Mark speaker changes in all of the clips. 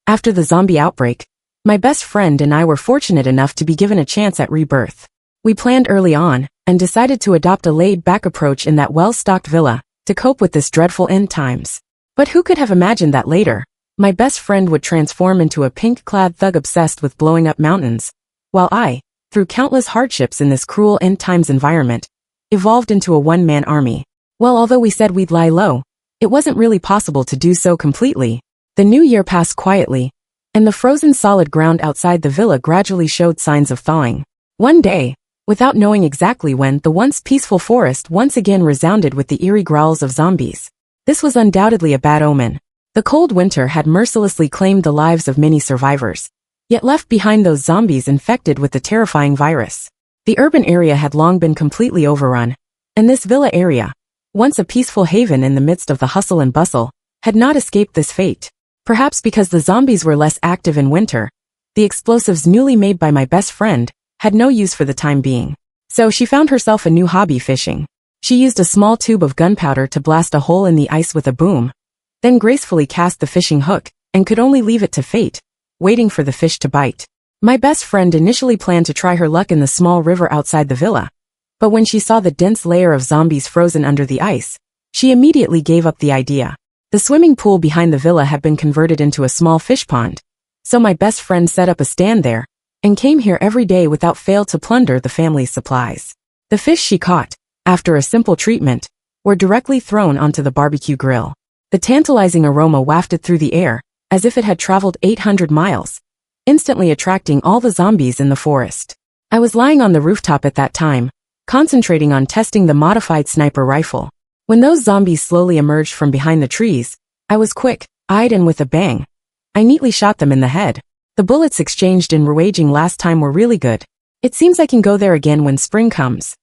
Speaker 1: After the zombie outbreak, my best friend and I were fortunate enough to be given a chance at rebirth. We planned early on, and decided to adopt a laid-back approach in that well-stocked villa, to cope with this dreadful end times. But who could have imagined that later, my best friend would transform into a pink-clad thug obsessed with blowing up mountains, while I, through countless hardships in this cruel end times environment, evolved into a one-man army. Well, although we said we'd lie low, it wasn't really possible to do so completely. The new year passed quietly, and the frozen solid ground outside the villa gradually showed signs of thawing. One day, without knowing exactly when, the once peaceful forest once again resounded with the eerie growls of zombies. This was undoubtedly a bad omen. The cold winter had mercilessly claimed the lives of many survivors, yet left behind those zombies infected with the terrifying virus. The urban area had long been completely overrun, and this villa area, once a peaceful haven in the midst of the hustle and bustle, had not escaped this fate. Perhaps because the zombies were less active in winter, the explosives newly made by my best friend had no use for the time being. So she found herself a new hobby: fishing. She used a small tube of gunpowder to blast a hole in the ice with a boom, then gracefully cast the fishing hook, and could only leave it to fate, waiting for the fish to bite. My best friend initially planned to try her luck in the small river outside the villa, but when she saw the dense layer of zombies frozen under the ice, she immediately gave up the idea. The swimming pool behind the villa had been converted into a small fish pond, so my best friend set up a stand there, and came here every day without fail to plunder the family's supplies. The fish she caught, after a simple treatment, were directly thrown onto the barbecue grill. The tantalizing aroma wafted through the air, as if it had traveled 800 miles, instantly attracting all the zombies in the forest. I was lying on the rooftop at that time, concentrating on testing the modified sniper rifle. When those zombies slowly emerged from behind the trees, I was quick-eyed, and with a bang, I neatly shot them in the head. The bullets exchanged in raging last time were really good. It seems I can go there again when spring comes.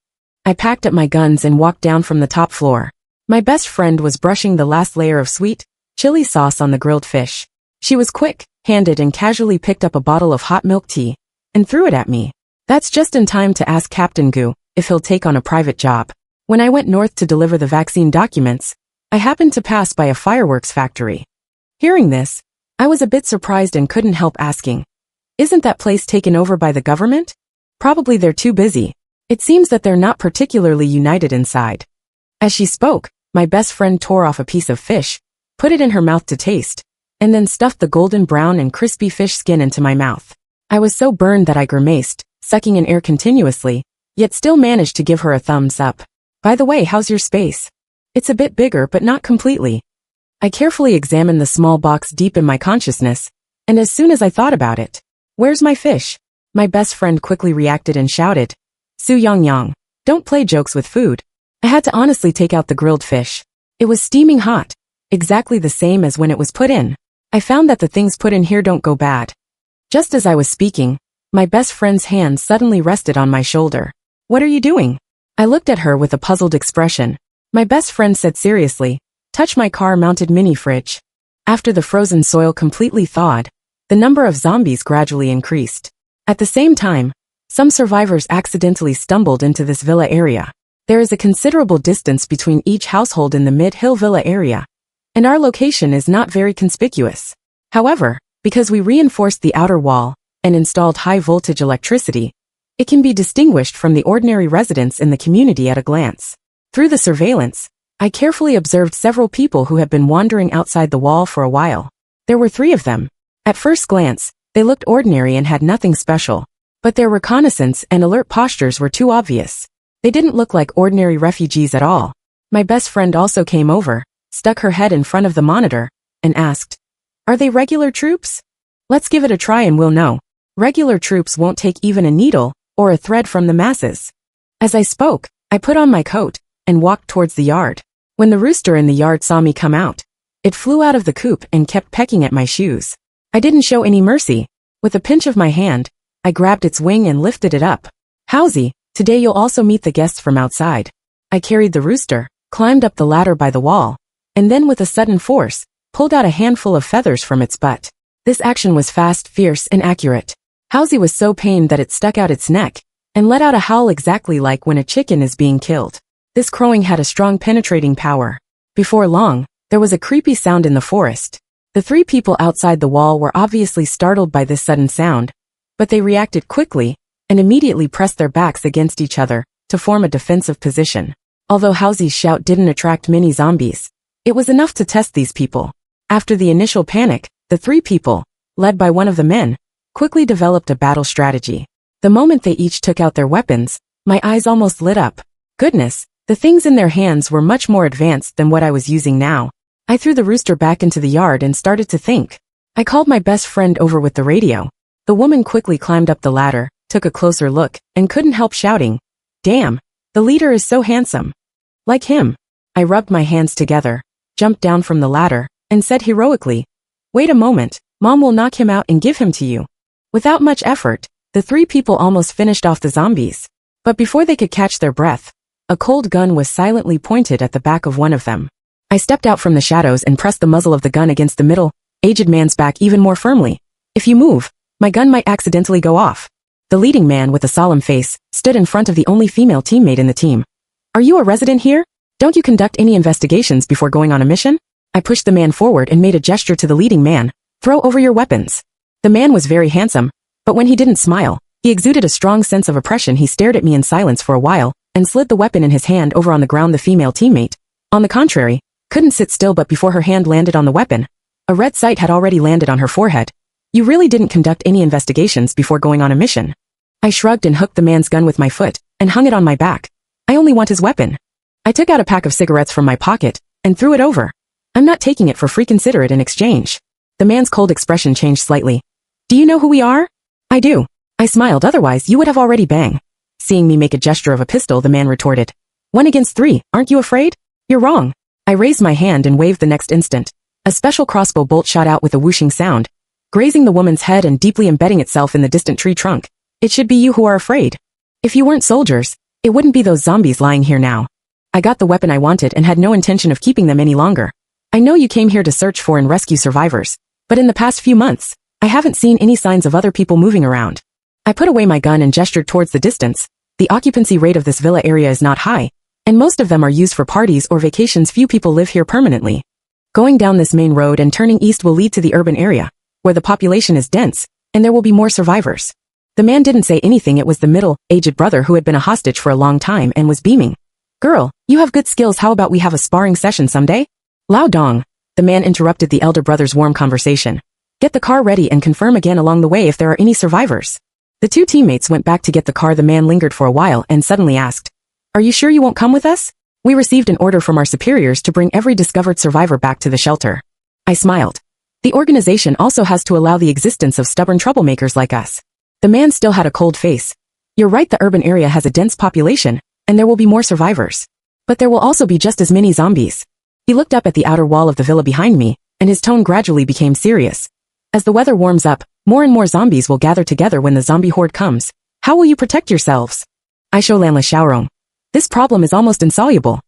Speaker 1: I packed up my guns and walked down from the top floor. My best friend was brushing the last layer of sweet chili sauce on the grilled fish. She was quick-handed and casually picked up a bottle of hot milk tea and threw it at me. That's just in time to ask Captain Goo if he'll take on a private job. When I went north to deliver the vaccine documents, I happened to pass by a fireworks factory. Hearing this, I was a bit surprised and couldn't help asking, "Isn't that place taken over by the government?" "Probably they're too busy. It seems that they're not particularly united inside." As she spoke, my best friend tore off a piece of fish, put it in her mouth to taste, and then stuffed the golden brown and crispy fish skin into my mouth. I was so burned that I grimaced, sucking in air continuously, yet still managed to give her a thumbs up. "By the way, how's your space?" "It's a bit bigger, but not completely." I carefully examined the small box deep in my consciousness, and as soon as I thought about it, "Where's my fish?" My best friend quickly reacted and shouted, "Su Yang Yang, don't play jokes with food." I had to honestly take out the grilled fish. It was steaming hot, exactly the same as when it was put in. I found that the things put in here don't go bad. Just as I was speaking, my best friend's hand suddenly rested on my shoulder. "What are you doing?" I looked at her with a puzzled expression. My best friend said seriously, "Touch my car-mounted mini-fridge." After the frozen soil completely thawed, the number of zombies gradually increased. At the same time, some survivors accidentally stumbled into this villa area. There is a considerable distance between each household in the mid-hill villa area, and our location is not very conspicuous. However, because we reinforced the outer wall and installed high-voltage electricity, it can be distinguished from the ordinary residents in the community at a glance. Through the surveillance, I carefully observed several people who had been wandering outside the wall for a while. There were 3 of them. At first glance, they looked ordinary and had nothing special, but their reconnaissance and alert postures were too obvious. They didn't look like ordinary refugees at all. My best friend also came over, stuck her head in front of the monitor, and asked, "Are they regular troops? Let's give it a try and we'll know. Regular troops won't take even a needle or a thread from the masses." As I spoke, I put on my coat and walked towards the yard. When the rooster in the yard saw me come out, it flew out of the coop and kept pecking at my shoes. I didn't show any mercy. With a pinch of my hand, I grabbed its wing and lifted it up. "Howsy, today you'll also meet the guests from outside." I carried the rooster, climbed up the ladder by the wall, and then with a sudden force, pulled out a handful of feathers from its butt. This action was fast, fierce, and accurate. Howsy was so pained that it stuck out its neck and let out a howl exactly like when a chicken is being killed. This crowing had a strong penetrating power. Before long, there was a creepy sound in the forest. The three people outside the wall were obviously startled by this sudden sound, but they reacted quickly and immediately pressed their backs against each other to form a defensive position. Although Housy's shout didn't attract many zombies, it was enough to test these people. After the initial panic, the three people, led by one of the men, quickly developed a battle strategy. The moment they each took out their weapons, my eyes almost lit up. Goodness, the things in their hands were much more advanced than what I was using now. I threw the rooster back into the yard and started to think. I called my best friend over with the radio. The woman quickly climbed up the ladder, took a closer look, and couldn't help shouting, "Damn, the leader is so handsome. Like him." I rubbed my hands together, jumped down from the ladder, and said heroically, "Wait a moment, Mom will knock him out and give him to you." Without much effort, the three people almost finished off the zombies. But before they could catch their breath, a cold gun was silently pointed at the back of one of them. I stepped out from the shadows and pressed the muzzle of the gun against the middle-aged man's back even more firmly. "If you move, my gun might accidentally go off." The leading man with a solemn face stood in front of the only female teammate in the team. "Are you a resident here? Don't you conduct any investigations before going on a mission?" I pushed the man forward and made a gesture to the leading man. "Throw over your weapons." The man was very handsome, but when he didn't smile, he exuded a strong sense of oppression. He stared at me in silence for a while, and slid the weapon in his hand over on the ground. The female teammate, on the contrary, couldn't sit still, but before her hand landed on the weapon, a red sight had already landed on her forehead. "You really didn't conduct any investigations before going on a mission." I shrugged and hooked the man's gun with my foot, and hung it on my back. "I only want his weapon." I took out a pack of cigarettes from my pocket, and threw it over. "I'm not taking it for free, consider it in exchange." The man's cold expression changed slightly. "Do you know who we are?" "I do." I smiled, "Otherwise you would have already bang." Seeing me make a gesture of a pistol, the man retorted, "1 against 3, aren't you afraid?" "You're wrong." I raised my hand and waved. The next instant, a special crossbow bolt shot out with a whooshing sound, grazing the woman's head and deeply embedding itself in the distant tree trunk. "It should be you who are afraid. If you weren't soldiers, it wouldn't be those zombies lying here now." I got the weapon I wanted and had no intention of keeping them any longer. "I know you came here to search for and rescue survivors, but in the past few months, I haven't seen any signs of other people moving around." I put away my gun and gestured towards the distance. "The occupancy rate of this villa area is not high, and most of them are used for parties or vacations. Few people live here permanently. Going down this main road and turning east will lead to the urban area, where the population is dense, and there will be more survivors." The man didn't say anything. It was the middle-aged brother who had been a hostage for a long time and was beaming. "Girl, you have good skills. How about we have a sparring session someday?" "Lao dong." The man interrupted the elder brother's warm conversation. "Get the car ready and confirm again along the way if there are any survivors." The two teammates went back to get the car. The man lingered for a while and suddenly asked, "Are you sure you won't come with us? We received an order from our superiors to bring every discovered survivor back to the shelter." I smiled. "The organization also has to allow the existence of stubborn troublemakers like us." The man still had a cold face. "You're right, the urban area has a dense population, and there will be more survivors. But there will also be just as many zombies." He looked up at the outer wall of the villa behind me, and his tone gradually became serious. "As the weather warms up, more and more zombies will gather together when the zombie horde comes. How will you protect yourselves?" I show Lanla Xiaorong. "This problem is almost insoluble.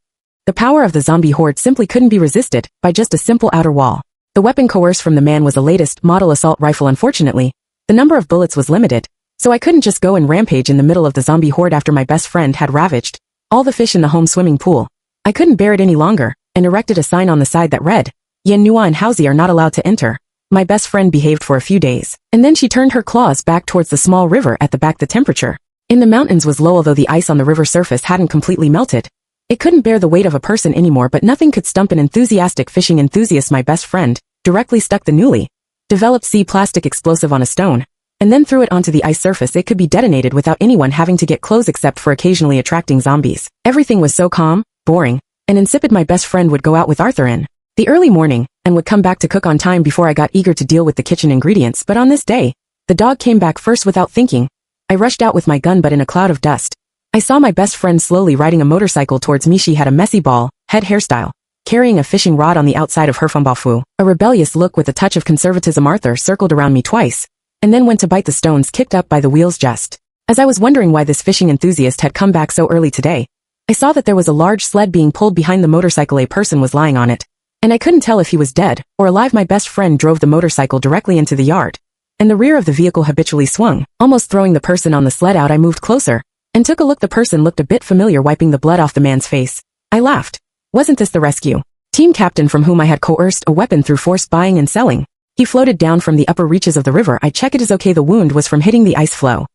Speaker 1: The power of the zombie horde simply couldn't be resisted by just a simple outer wall." The weapon coerced from the man was the latest model assault rifle. Unfortunately, the number of bullets was limited, so I couldn't just go and rampage in the middle of the zombie horde after my best friend had ravaged all the fish in the home swimming pool. I couldn't bear it any longer, and erected a sign on the side that read, "Yan Nua and Housy are not allowed to enter." My best friend behaved for a few days, and then she turned her claws back towards the small river at the back. The temperature in the mountains was low, although the ice on the river surface hadn't completely melted. It couldn't bear the weight of a person anymore, but nothing could stump an enthusiastic fishing enthusiast. My best friend directly stuck the newly developed sea plastic explosive on a stone, and then threw it onto the ice surface. It could be detonated without anyone having to get close except for occasionally attracting zombies. Everything was so calm, boring, and insipid. My best friend would go out with Arthur in the early morning, and would come back to cook on time before I got eager to deal with the kitchen ingredients. But on this day, the dog came back first. Without thinking, I rushed out with my gun, but in a cloud of dust, I saw my best friend slowly riding a motorcycle towards me. She had a messy ball head hairstyle, carrying a fishing rod on the outside of her fumbafu. A rebellious look with a touch of conservatism. Arthur circled around me twice, and then went to bite the stones kicked up by the wheels. Just as I was wondering why this fishing enthusiast had come back so early today, I saw that there was a large sled being pulled behind the motorcycle. A person was lying on it, and I couldn't tell if he was dead or alive. My best friend drove the motorcycle directly into the yard, and the rear of the vehicle habitually swung, almost throwing the person on the sled out. I moved closer and took a look. The person looked a bit familiar, wiping the blood off the man's face. I laughed. Wasn't this the rescue team captain from whom I had coerced a weapon through forced buying and selling. He floated down from the upper reaches of the river. I check it is okay. The wound was from hitting the ice floe.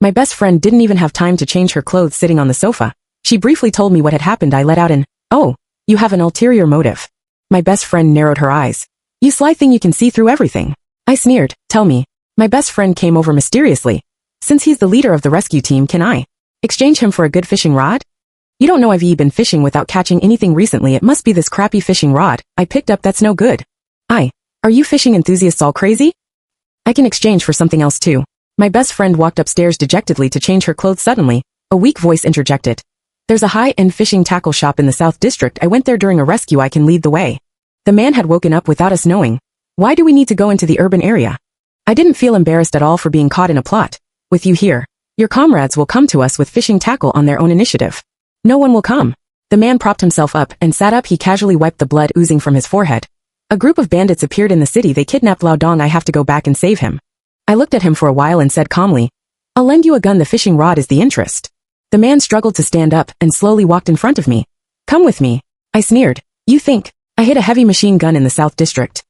Speaker 1: My best friend didn't even have time to change her clothes sitting on the sofa. She briefly told me what had happened. I let out an, "Oh, you have an ulterior motive." My best friend narrowed her eyes. "You sly thing, you can see through everything." I sneered. "Tell me." My best friend came over mysteriously. "Since he's the leader of the rescue team, can I exchange him for a good fishing rod?" "You don't know I've been fishing without catching anything recently. It must be this crappy fishing rod I picked up that's no good." "Are you fishing enthusiasts all crazy? I can exchange for something else too." My best friend walked upstairs dejectedly to change her clothes. Suddenly, a weak voice interjected. "There's a high-end fishing tackle shop in the South District. I went there during a rescue. I can lead the way." The man had woken up without us knowing. "Why do we need to go into the urban area?" I didn't feel embarrassed at all for being caught in a plot. "With you here, your comrades will come to us with fishing tackle on their own initiative." "No one will come." The man propped himself up and sat up. He casually wiped the blood oozing from his forehead. "A group of bandits appeared in the city. They kidnapped Lao Dong. I have to go back and save him." I looked at him for a while and said calmly, "I'll lend you a gun. The fishing rod is the interest." The man struggled to stand up and slowly walked in front of me. "Come with me." I sneered. "You think I hid a heavy machine gun in the South District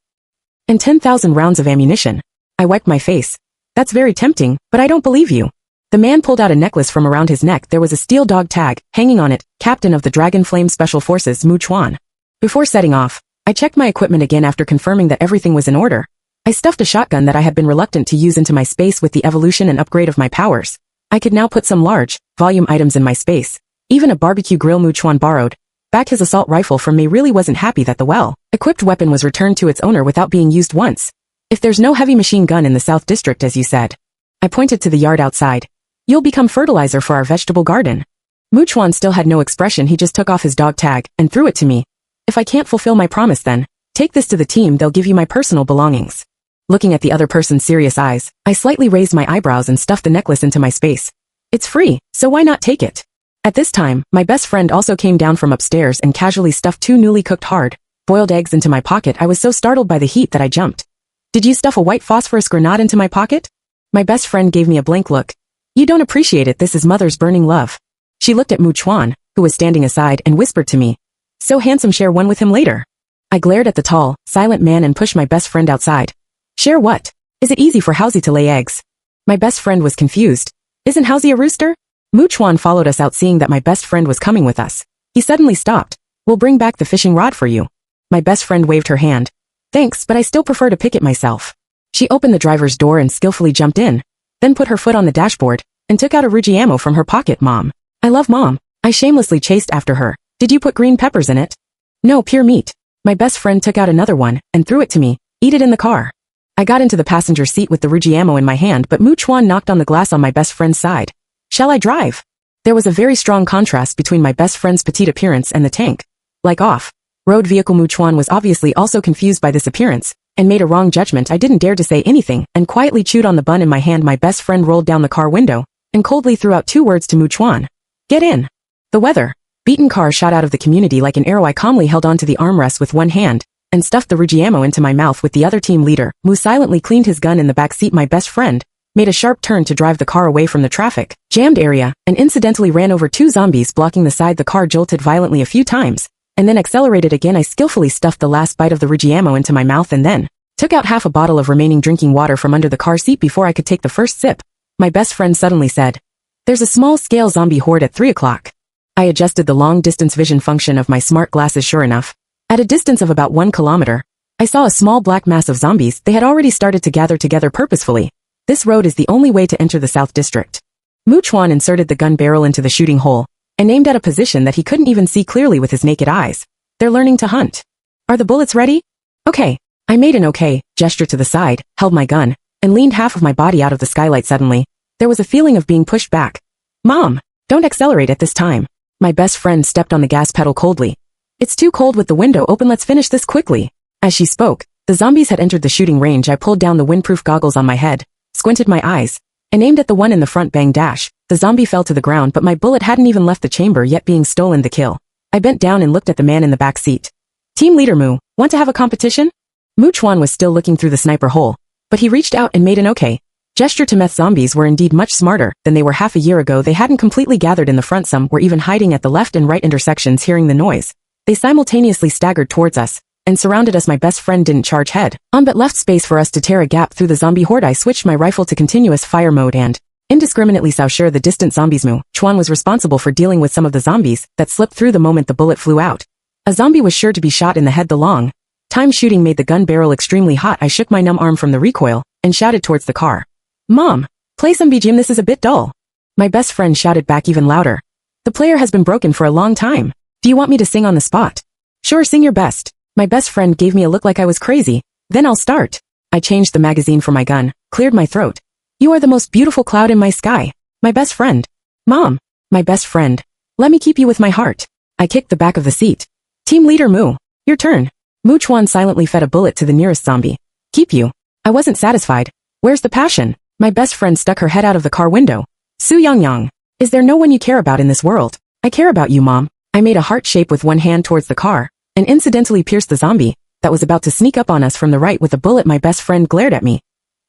Speaker 1: and 10,000 rounds of ammunition?" I wiped my face. "That's very tempting, but I don't believe you." The man pulled out a necklace from around his neck. There was a steel dog tag hanging on it, "Captain of the Dragon Flame Special Forces, Mu Chuan." Before setting off, I checked my equipment again. After confirming that everything was in order, I stuffed a shotgun that I had been reluctant to use into my space. With the evolution and upgrade of my powers, I could now put some large, volume items in my space. Even a barbecue grill. Mu Chuan borrowed back his assault rifle from me. Really wasn't happy that the well-equipped weapon was returned to its owner without being used once. "If there's no heavy machine gun in the South District as you said," I pointed to the yard outside, "you'll become fertilizer for our vegetable garden." Mu Chuan still had no expression. He just took off his dog tag and threw it to me. "If I can't fulfill my promise, then take this to the team. They'll give you my personal belongings." Looking at the other person's serious eyes, I slightly raised my eyebrows and stuffed the necklace into my space. "It's free, so why not take it?" At this time, my best friend also came down from upstairs and casually stuffed 2 newly cooked hard-boiled eggs into my pocket. I was so startled by the heat that I jumped. "Did you stuff a white phosphorus grenade into my pocket?" My best friend gave me a blank look. "You don't appreciate it. This is mother's burning love." She looked at Mu Chuan, who was standing aside, and whispered to me, "So handsome, share one with him later." I glared at the tall, silent man and pushed my best friend outside. "Share what? Is it easy for Housie to lay eggs?" My best friend was confused. "Isn't Housie a rooster?" Mu Chuan followed us out. Seeing that my best friend was coming with us, he suddenly stopped. "We'll bring back the fishing rod for you." My best friend waved her hand. "Thanks, but I still prefer to pick it myself." She opened the driver's door and skillfully jumped in, then put her foot on the dashboard and took out a Ruji ammo from her pocket. "Mom. I love Mom." I shamelessly chased after her. "Did you put green peppers in it?" "No, pure meat." My best friend took out another one and threw it to me. "Eat it in the car." I got into the passenger seat with the Ruji ammo in my hand, but Mu Chuan knocked on the glass on my best friend's side. "Shall I drive?" There was a very strong contrast between my best friend's petite appearance and the tank like off-road vehicle. Mu Chuan was obviously also confused by this appearance and made a wrong judgment. I didn't dare to say anything and quietly chewed on the bun in my hand. My best friend rolled down the car window and coldly threw out 2 words to Mu Chuan. "Get in." The weather-beaten car shot out of the community like an arrow. I calmly held onto the armrest with one hand and stuffed the Ruji ammo into my mouth with the other. Team leader, Mu, silently cleaned his gun in the back seat. My best friend made a sharp turn to drive the car away from the traffic-jammed area and incidentally ran over 2 zombies blocking the side. The car jolted violently a few times and then accelerated again. I skillfully stuffed the last bite of the Ruji ammo into my mouth and then took out half a bottle of remaining drinking water from under the car seat. Before I could take the first sip, my best friend suddenly said, "There's a small-scale zombie horde at 3 o'clock. I adjusted the long-distance vision function of my smart glasses. Sure enough, at a distance of about 1 kilometer, I saw a small black mass of zombies. They had already started to gather together purposefully. This road is the only way to enter the South District." Mu Chuan inserted the gun barrel into the shooting hole and aimed at a position that he couldn't even see clearly with his naked eyes. "They're learning to hunt. Are the bullets ready?" "Okay." I made an okay gesture to the side, held my gun, and leaned half of my body out of the skylight. Suddenly, there was a feeling of being pushed back. "Mom, don't accelerate at this time." My best friend stepped on the gas pedal coldly. "It's too cold with the window open. Let's finish this quickly." As she spoke, the zombies had entered the shooting range. I pulled down the windproof goggles on my head, squinted my eyes, and aimed at the one in the front. Bang dash. The zombie fell to the ground, but my bullet hadn't even left the chamber yet, being stolen. The kill. I bent down and looked at the man in the back seat. "Team leader Mu, want to have a competition?" Mu Chuan was still looking through the sniper hole, but he reached out and made an okay gesture to meth. Zombies were indeed much smarter than they were half a year ago. They hadn't completely gathered in the front. Some were even hiding at the left and right intersections. Hearing the noise, They simultaneously staggered towards us and surrounded us. My best friend didn't charge head on but left space for us to tear a gap through the zombie horde. I switched my rifle to continuous fire mode and indiscriminately saw sure the distant zombies. Chuan was responsible for dealing with some of the zombies that slipped through the moment the bullet flew out. A zombie was sure to be shot in the head. The long time shooting made the gun barrel extremely hot. I shook my numb arm from the recoil and shouted towards the car. Mom, play some BGM, this is a bit dull. My best friend shouted back even louder. The player has been broken for a long time. Do you want me to sing on the spot? Sure, sing your best. My best friend gave me a look like I was crazy. Then I'll start. I changed the magazine for my gun, cleared my throat. You are the most beautiful cloud in my sky. My best friend. Mom. My best friend. Let me keep you with my heart. I kicked the back of the seat. Team leader Mu. Your turn. Mu Chuan silently fed a bullet to the nearest zombie. Keep you. I wasn't satisfied. Where's the passion? My best friend stuck her head out of the car window. Su Yang. Is there no one you care about in this world? I care about you, Mom. I made a heart shape with one hand towards the car and incidentally pierced the zombie that was about to sneak up on us from the right with a bullet. My best friend glared at me.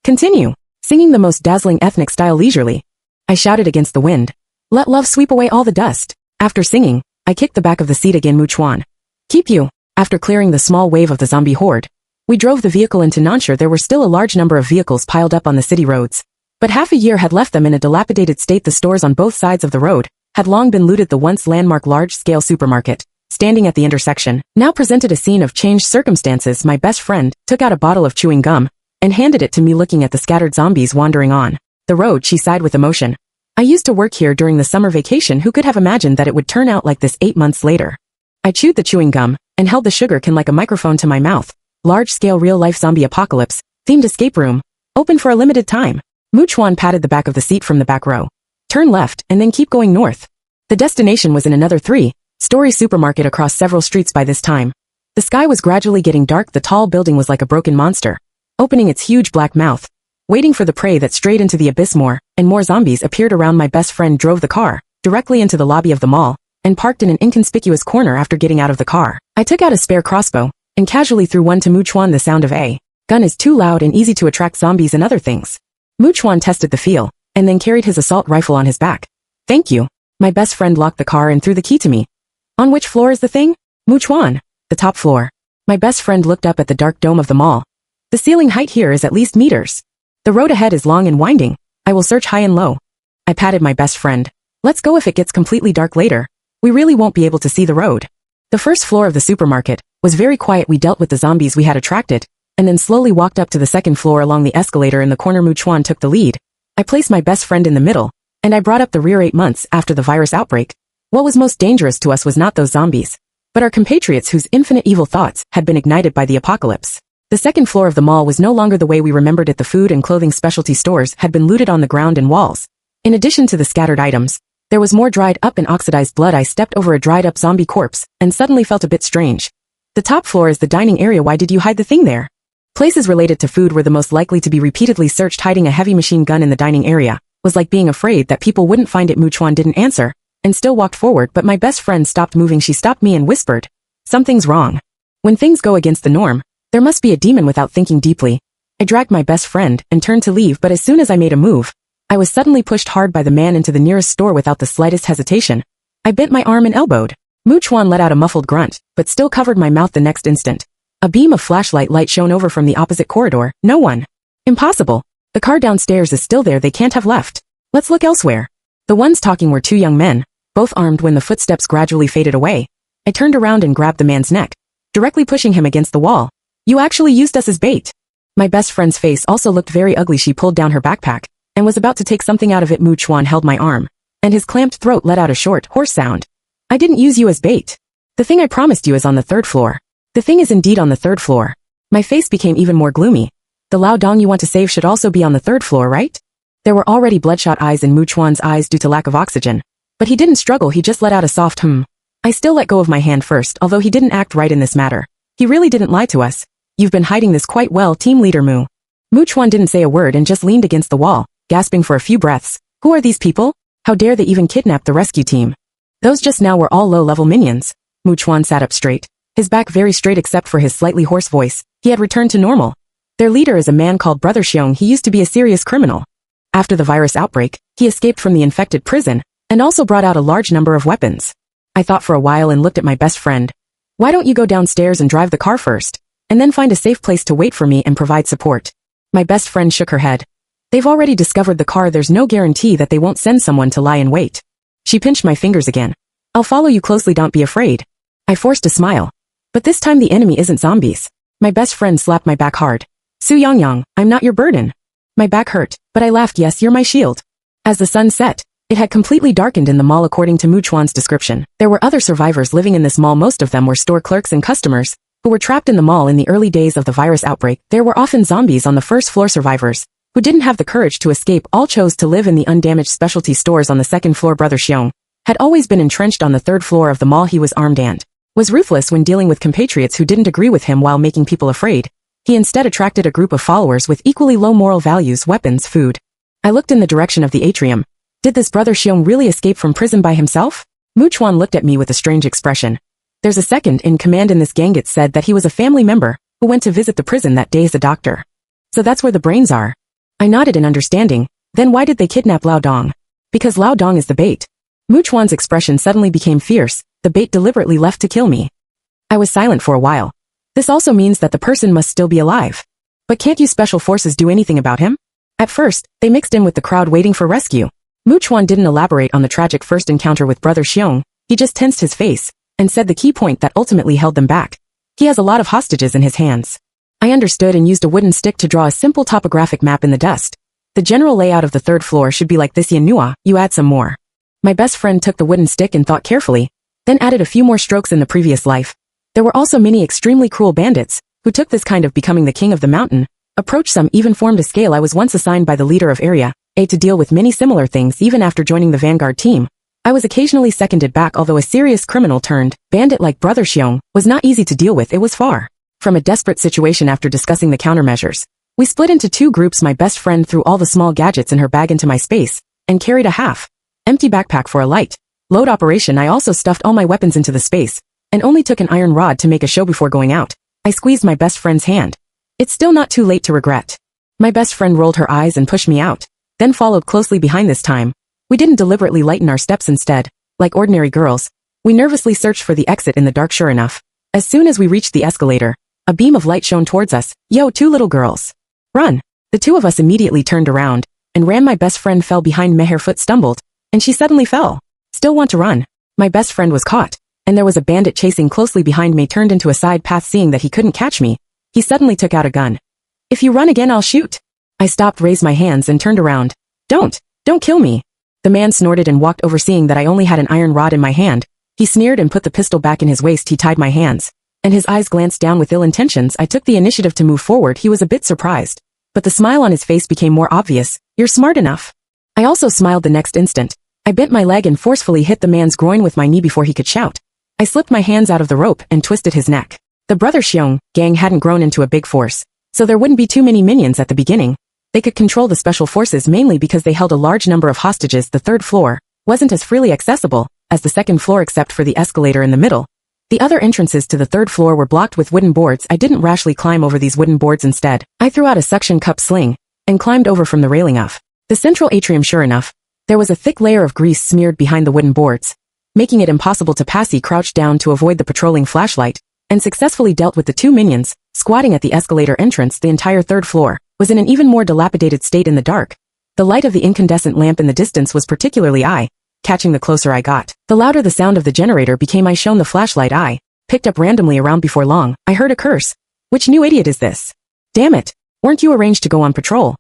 Speaker 1: Continue. Singing the most dazzling ethnic style leisurely. I shouted against the wind. Let love sweep away all the dust. After singing, I kicked the back of the seat again. Mu Chuan. Keep you. After clearing the small wave of the zombie horde, we drove the vehicle into Nansha. There were still a large number of vehicles piled up on the city roads. But half a year had left them in a dilapidated state. The stores on both sides of the road had long been looted. The once landmark large-scale supermarket, standing at the intersection, now presented a scene of changed circumstances. My best friend took out a bottle of chewing gum and handed it to me. Looking at the scattered zombies wandering on the road, she sighed with emotion. I used to work here during the summer vacation. Who could have imagined that it would turn out like this 8 months later? I chewed the chewing gum and held the sugar can like a microphone to my mouth. Large-scale real-life zombie apocalypse, themed escape room, open for a limited time. Mu Chuan patted the back of the seat from the back row. Turn left and then keep going north. The destination was in another 3-story supermarket across several streets by this time. The sky was gradually getting dark. The tall building was like a broken monster, opening its huge black mouth, waiting for the prey that strayed into the abyss. More and more zombies appeared around. My best friend drove the car directly into the lobby of the mall and parked in an inconspicuous corner. After getting out of the car, I took out a spare crossbow and casually threw one to Mu Chuan. The sound of a gun is too loud and easy to attract zombies and other things. Mu Chuan tested the feel and then carried his assault rifle on his back. Thank you. My best friend locked the car and threw the key to me. On which floor is the thing? Mu Chuan. The top floor. My best friend looked up at the dark dome of the mall. The ceiling height here is at least meters. The road ahead is long and winding. I will search high and low. I patted my best friend. Let's go. If it gets completely dark later, we really won't be able to see the road. The first floor of the supermarket was very quiet. We dealt with the zombies we had attracted, and then slowly walked up to the second floor along the escalator in the corner. Mu Chuan took the lead. I placed my best friend in the middle, and I brought up the rear. 8 months after the virus outbreak, what was most dangerous to us was not those zombies, but our compatriots whose infinite evil thoughts had been ignited by the apocalypse. The second floor of the mall was no longer the way we remembered it. The food and clothing specialty stores had been looted on the ground and walls. In addition to the scattered items, there was more dried up and oxidized blood. I stepped over a dried up zombie corpse and suddenly felt a bit strange. The top floor is the dining area. Why did you hide the thing there? Places related to food were the most likely to be repeatedly searched. Hiding a heavy machine gun in the dining area was like being afraid that people wouldn't find it. Mu Chuan didn't answer and still walked forward, but my best friend stopped moving. She stopped me and whispered, "Something's wrong." When things go against the norm, there must be a demon. Without thinking deeply, I dragged my best friend and turned to leave, but as soon as I made a move, I was suddenly pushed hard by the man into the nearest store. Without the slightest hesitation, I bent my arm and elbowed. Mu Chuan let out a muffled grunt, but still covered my mouth. The next instant, a beam of flashlight light shone over from the opposite corridor. No one. Impossible. The car downstairs is still there. They can't have left. Let's look elsewhere. The ones talking were 2 young men, both armed. When the footsteps gradually faded away, I turned around and grabbed the man's neck, directly pushing him against the wall. You actually used us as bait. My best friend's face also looked very ugly. She pulled down her backpack and was about to take something out of it. Mu Chuan held my arm, and his clamped throat let out a short, hoarse sound. I didn't use you as bait. The thing I promised you is on the 3rd floor. The thing is indeed on the 3rd floor. My face became even more gloomy. The Lao Dong you want to save should also be on the 3rd floor, right? There were already bloodshot eyes in Mu Chuan's eyes due to lack of oxygen, but he didn't struggle. He just let out a soft I still let go of my hand first, although he didn't act right in this matter. He really didn't lie to us. You've been hiding this quite well, team leader Mu. Mu Chuan didn't say a word and just leaned against the wall, gasping for a few breaths. Who are these people? How dare they even kidnap the rescue team? Those just now were all low-level minions. Mu Chuan sat up straight, his back very straight except for his slightly hoarse voice. He had returned to normal. Their leader is a man called Brother Xiong. He used to be a serious criminal. After the virus outbreak, he escaped from the infected prison and also brought out a large number of weapons. I thought for a while and looked at my best friend. Why don't you go downstairs and drive the car first, and then find a safe place to wait for me and provide support? My best friend shook her head. They've already discovered the car, there's no guarantee that they won't send someone to lie in wait. She pinched my fingers again. I'll follow you closely, don't be afraid. I forced a smile. But this time the enemy isn't zombies. My best friend slapped my back hard. Su Yang, I'm not your burden. My back hurt, but I laughed. Yes, you're my shield. As the sun set, it had completely darkened in the mall according to Mu Chuan's description. There were other survivors living in this mall. Most of them were store clerks and customers, who were trapped in the mall in the early days of the virus outbreak. There were often zombies on the first floor. Survivors, who didn't have the courage to escape, all chose to live in the undamaged specialty stores on the second floor. Brother Xiong had always been entrenched on the third floor of the mall. He was armed and was ruthless when dealing with compatriots who didn't agree with him. While making people afraid, he instead attracted a group of followers with equally low moral values, weapons, food. I looked in the direction of the atrium. Did this Brother Xiong really escape from prison by himself? Mu Chuan looked at me with a strange expression. There's a second in command in this gang. It said that he was a family member who went to visit the prison that day as a doctor. So that's where the brains are. I nodded in understanding. Then why did they kidnap Lao Dong? Because Lao Dong is the bait. Mu Chuan's expression suddenly became fierce. The bait deliberately left to kill me. I was silent for a while. This also means that the person must still be alive. But can't you special forces do anything about him? At first, they mixed in with the crowd waiting for rescue. Mu Chuan didn't elaborate on the tragic first encounter with Brother Xiong. He just tensed his face and said the key point that ultimately held them back. He has a lot of hostages in his hands. I understood and used a wooden stick to draw a simple topographic map in the dust. The general layout of the third floor should be like this. Yanua, you add some more. My best friend took the wooden stick and thought carefully, then added a few more strokes. In the previous life, there were also many extremely cruel bandits who took this kind of becoming the king of the mountain approach. Some even formed a scale. I was once assigned by the leader of Area A to deal with many similar things. Even after joining the vanguard team, I was occasionally seconded back. Although a serious criminal turned bandit like Brother Xiong was not easy to deal with, it was far from a desperate situation. After discussing the countermeasures, we split into two groups. My best friend threw all the small gadgets in her bag into my space and carried a half-empty backpack for a light load operation. I also stuffed all my weapons into the space and only took an iron rod to make a show before going out. I squeezed my best friend's hand. It's still not too late to regret. My best friend rolled her eyes and pushed me out, then followed closely behind. This time, we didn't deliberately lighten our steps. Instead, like ordinary girls, we nervously searched for the exit in the dark. Sure enough, as soon as we reached the escalator, a beam of light shone towards us. Yo, two little girls. Run. The two of us immediately turned around and ran. My best friend fell behind me. Her foot stumbled, and she suddenly fell. Still want to run. My best friend was caught, and there was a bandit chasing closely behind me. Turned into a side path. Seeing that he couldn't catch me, he suddenly took out a gun. If you run again, I'll shoot. I stopped, raised my hands, and turned around. Don't kill me. The man snorted and walked over. Seeing that I only had an iron rod in my hand, he sneered and put the pistol back in his waist. He tied my hands, and his eyes glanced down with ill intentions. I took the initiative to move forward. He was a bit surprised, but the smile on his face became more obvious. You're smart enough. I also smiled the next instant. I bent my leg and forcefully hit the man's groin with my knee before he could shout. I slipped my hands out of the rope and twisted his neck. The Brother Xiong gang hadn't grown into a big force, so there wouldn't be too many minions at the beginning. They could control the special forces mainly because they held a large number of hostages. The third floor wasn't as freely accessible as the second floor except for the escalator in the middle. The other entrances to the third floor were blocked with wooden boards. I didn't rashly climb over these wooden boards. Instead, I threw out a suction cup sling and climbed over from the railing of the central atrium. Sure enough, there was a thick layer of grease smeared behind the wooden boards, making it impossible to pass. He crouched down to avoid the patrolling flashlight and successfully dealt with the two minions squatting at the escalator entrance. The entire third floor was in an even more dilapidated state in the dark. The light of the incandescent lamp in the distance was particularly eye-catching. The closer I got, the louder the sound of the generator became. I shone the flashlight I picked up randomly around. Before long, I heard a curse. Which new idiot is this? Damn it, weren't you arranged to go on patrol?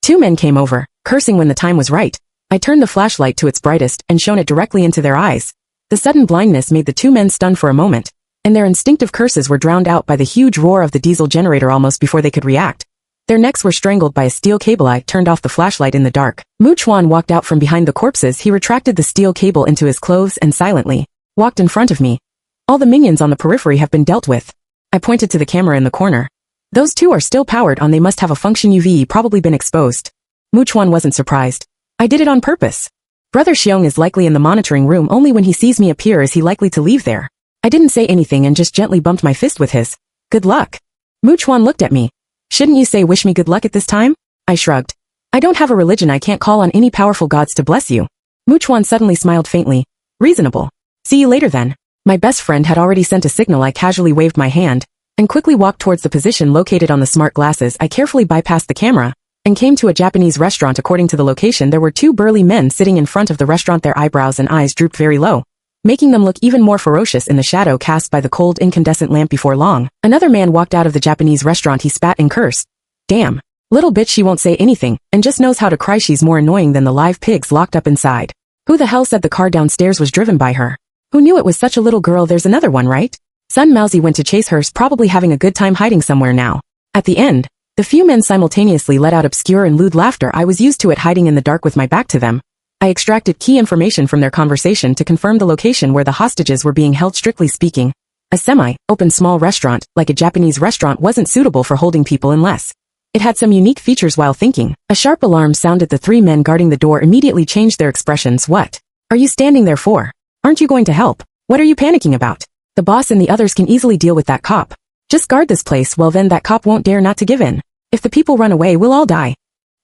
Speaker 1: Two men came over, cursing when the time was right. I turned the flashlight to its brightest and shone it directly into their eyes. The sudden blindness made the two men stunned for a moment, and their instinctive curses were drowned out by the huge roar of the diesel generator. Almost before they could react, their necks were strangled by a steel cable. I turned off the flashlight in the dark. Mu Chuan walked out from behind the corpses. He retracted the steel cable into his clothes and silently walked in front of me. All the minions on the periphery have been dealt with. I pointed to the camera in the corner. Those two are still powered on. They must have a function. UV probably been exposed. Mu Chuan wasn't surprised. I did it on purpose. Brother Xiong is likely in the monitoring room. Only when he sees me appear is he likely to leave there. I didn't say anything and just gently bumped my fist with his. Good luck. Mu Chuan looked at me. Shouldn't you say wish me good luck at this time? I shrugged. I don't have a religion. I can't call on any powerful gods to bless you. Mu Chuan suddenly smiled faintly. Reasonable. See you later then. My best friend had already sent a signal. I casually waved my hand and quickly walked towards the position located on the smart glasses. I carefully bypassed the camera and came to a Japanese restaurant. According to the location, there were two burly men sitting in front of the restaurant. Their eyebrows and eyes drooped very low, making them look even more ferocious in the shadow cast by the cold incandescent lamp. Before long, another man walked out of the Japanese restaurant. He spat and cursed. Damn. Little bitch, she won't say anything and just knows how to cry. She's more annoying than the live pigs locked up inside. Who the hell said the car downstairs was driven by her? Who knew it was such a little girl? There's another one, right? Sun Mousy went to chase hers, probably having a good time hiding somewhere now. At the end, the few men simultaneously let out obscure and lewd laughter. I was used to it, hiding in the dark with my back to them. I extracted key information from their conversation to confirm the location where the hostages were being held. Strictly speaking, a semi-open small restaurant, like a Japanese restaurant, wasn't suitable for holding people unless it had some unique features. While thinking, a sharp alarm sounded. The three men guarding the door immediately changed their expressions. What are you standing there for? Aren't you going to help? What are you panicking about? The boss and the others can easily deal with that cop. Just guard this place. Well then, that cop won't dare not to give in. If the people run away, we'll all die.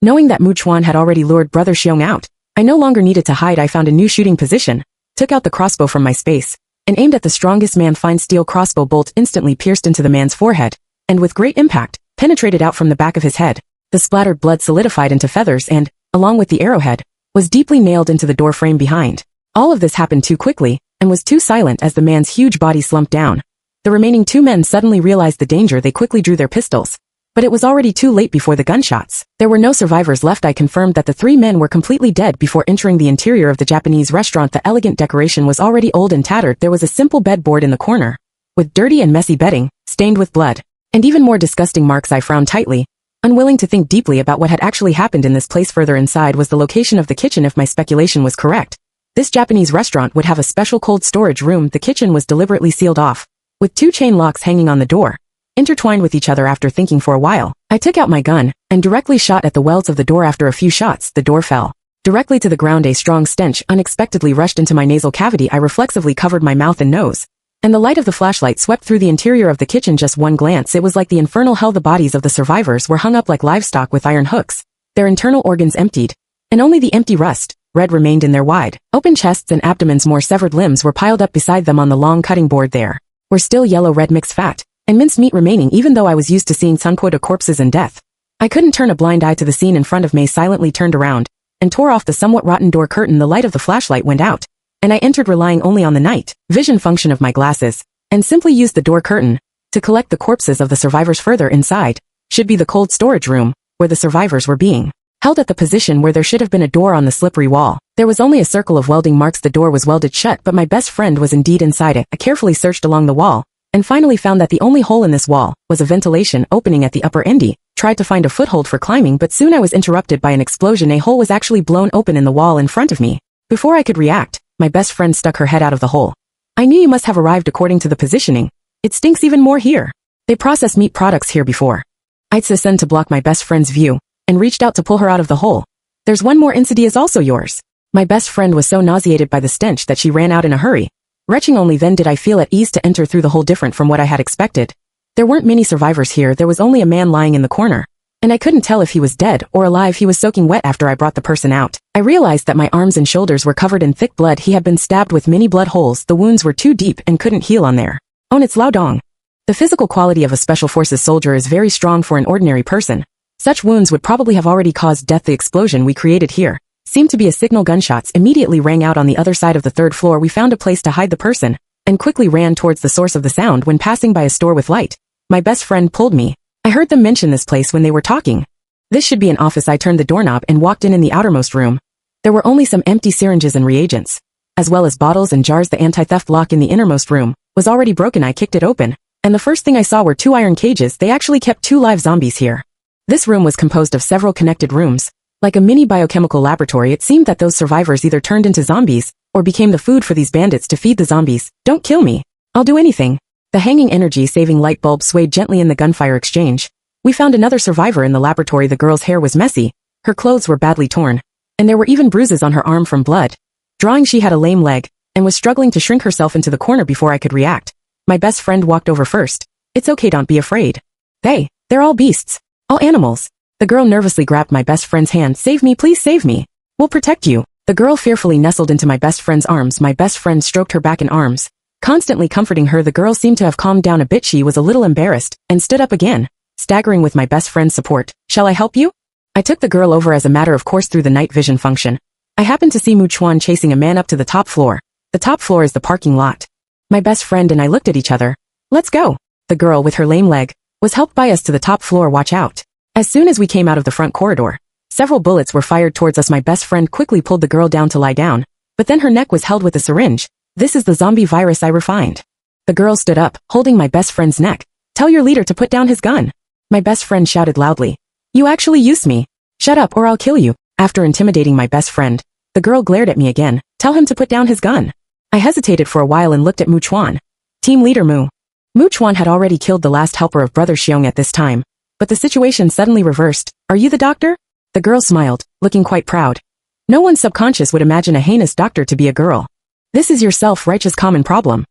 Speaker 1: Knowing that Mu Chuan had already lured Brother Xiong out, I no longer needed to hide. I found a new shooting position, took out the crossbow from my space, and aimed at the strongest man. Fine steel crossbow bolt instantly pierced into the man's forehead, and with great impact, penetrated out from the back of his head. The splattered blood solidified into feathers and, along with the arrowhead, was deeply nailed into the door frame behind. All of this happened too quickly, and was too silent as the man's huge body slumped down. The remaining two men suddenly realized the danger. They quickly drew their pistols, but it was already too late. Before the gunshots, there were no survivors left. I confirmed that the three men were completely dead before entering the interior of the Japanese restaurant. The elegant decoration was already old and tattered. There was a simple bedboard in the corner, with dirty and messy bedding, stained with blood, and even more disgusting marks. I frowned tightly, unwilling to think deeply about what had actually happened in this place. Further inside was the location of the kitchen. If my speculation was correct, this Japanese restaurant would have a special cold storage room. The kitchen was deliberately sealed off, with two chain locks hanging on the door, intertwined with each other. After thinking for a while, I took out my gun and directly shot at the welds of the door. After a few shots, the door fell directly to the ground. A strong stench unexpectedly rushed into my nasal cavity. I reflexively covered my mouth and nose, and the light of the flashlight swept through the interior of the kitchen. Just one glance, it was like the infernal hell. The bodies of the survivors were hung up like livestock with iron hooks, their internal organs emptied, and only the empty rust red remained in their wide open chests and abdomens. More severed limbs were piled up beside them on the long cutting board. There were still yellow red mixed fat and minced meat remaining. Even though I was used to seeing sunquota corpses and death, I couldn't turn a blind eye to the scene in front of me. Silently turned around and tore off the somewhat rotten door curtain. The light of the flashlight went out, and I entered, relying only on the night vision function of my glasses, and simply used the door curtain to collect the corpses of the survivors. Further inside should be the cold storage room, where the survivors were being held at the position where there should have been a door on the slippery wall. There was only a circle of welding marks. The door was welded shut, but my best friend was indeed inside it. I carefully searched along the wall, and finally found that the only hole in this wall was a ventilation opening at the upper end. Tried to find a foothold for climbing, but soon I was interrupted by an explosion. A hole was actually blown open in the wall in front of me. Before I could react, my best friend stuck her head out of the hole. I knew you must have arrived according to the positioning. It stinks even more here. They process meat products here before. I'd descend to block my best friend's view, and reached out to pull her out of the hole. There's one more. Insidy is also yours. My best friend was so nauseated by the stench that she ran out in a hurry. Retching. Only then did I feel at ease to enter through the hole. Different from what I had expected. There weren't many survivors here. There was only a man lying in the corner, and I couldn't tell if he was dead or alive. He was soaking wet. After I brought the person out, I realized that my arms and shoulders were covered in thick blood. He had been stabbed with many blood holes. The wounds were too deep and couldn't heal on their own. It's Lao Dong. The physical quality of a special forces soldier is very strong for an ordinary person. Such wounds would probably have already caused death. The explosion we created here seemed to be a signal. Gunshots immediately rang out on the other side of the third floor. We found a place to hide the person, and quickly ran towards the source of the sound. When passing by a store with light, my best friend pulled me. I heard them mention this place when they were talking. This should be an office. I turned the doorknob and walked in the outermost room. There were only some empty syringes and reagents, as well as bottles and jars. The anti-theft lock in the innermost room was already broken. I kicked it open, and the first thing I saw were two iron cages. They actually kept 2 live zombies here. This room was composed of several connected rooms, like a mini biochemical laboratory. It seemed that those survivors either turned into zombies, or became the food for these bandits to feed the zombies. Don't kill me. I'll do anything. The hanging energy-saving light bulb swayed gently in the gunfire exchange. We found another survivor in the laboratory. The girl's hair was messy, her clothes were badly torn, and there were even bruises on her arm from blood. Drawing, she had a lame leg, and was struggling to shrink herself into the corner. Before I could react, my best friend walked over first. It's okay, don't be afraid. They're all beasts. All animals. The girl nervously grabbed my best friend's hand. Save me, please save me. We'll protect you. The girl fearfully nestled into my best friend's arms. My best friend stroked her back in arms, Constantly comforting her, the girl seemed to have calmed down a bit. She was a little embarrassed and stood up again, staggering with my best friend's support. Shall I help you? I took the girl over as a matter of course through the night vision function. I happened to see Mu Chuan chasing a man up to the top floor. The top floor is the parking lot. My best friend and I looked at each other. Let's go. The girl with her lame leg was helped by us to the top floor. Watch out. As soon as we came out of the front corridor, several bullets were fired towards us. My best friend quickly pulled the girl down to lie down, but then her neck was held with a syringe. This is the zombie virus I refined. The girl stood up, holding my best friend's neck. Tell your leader to put down his gun. My best friend shouted loudly. You actually used me. Shut up or I'll kill you. After intimidating my best friend, the girl glared at me again. Tell him to put down his gun. I hesitated for a while and looked at Mu Chuan. Team leader Mu. Mu Chuan had already killed the last helper of Brother Xiong at this time, but the situation suddenly reversed. Are you the doctor? The girl smiled, looking quite proud. No one subconscious would imagine a heinous doctor to be a girl. This is your self-righteous common problem.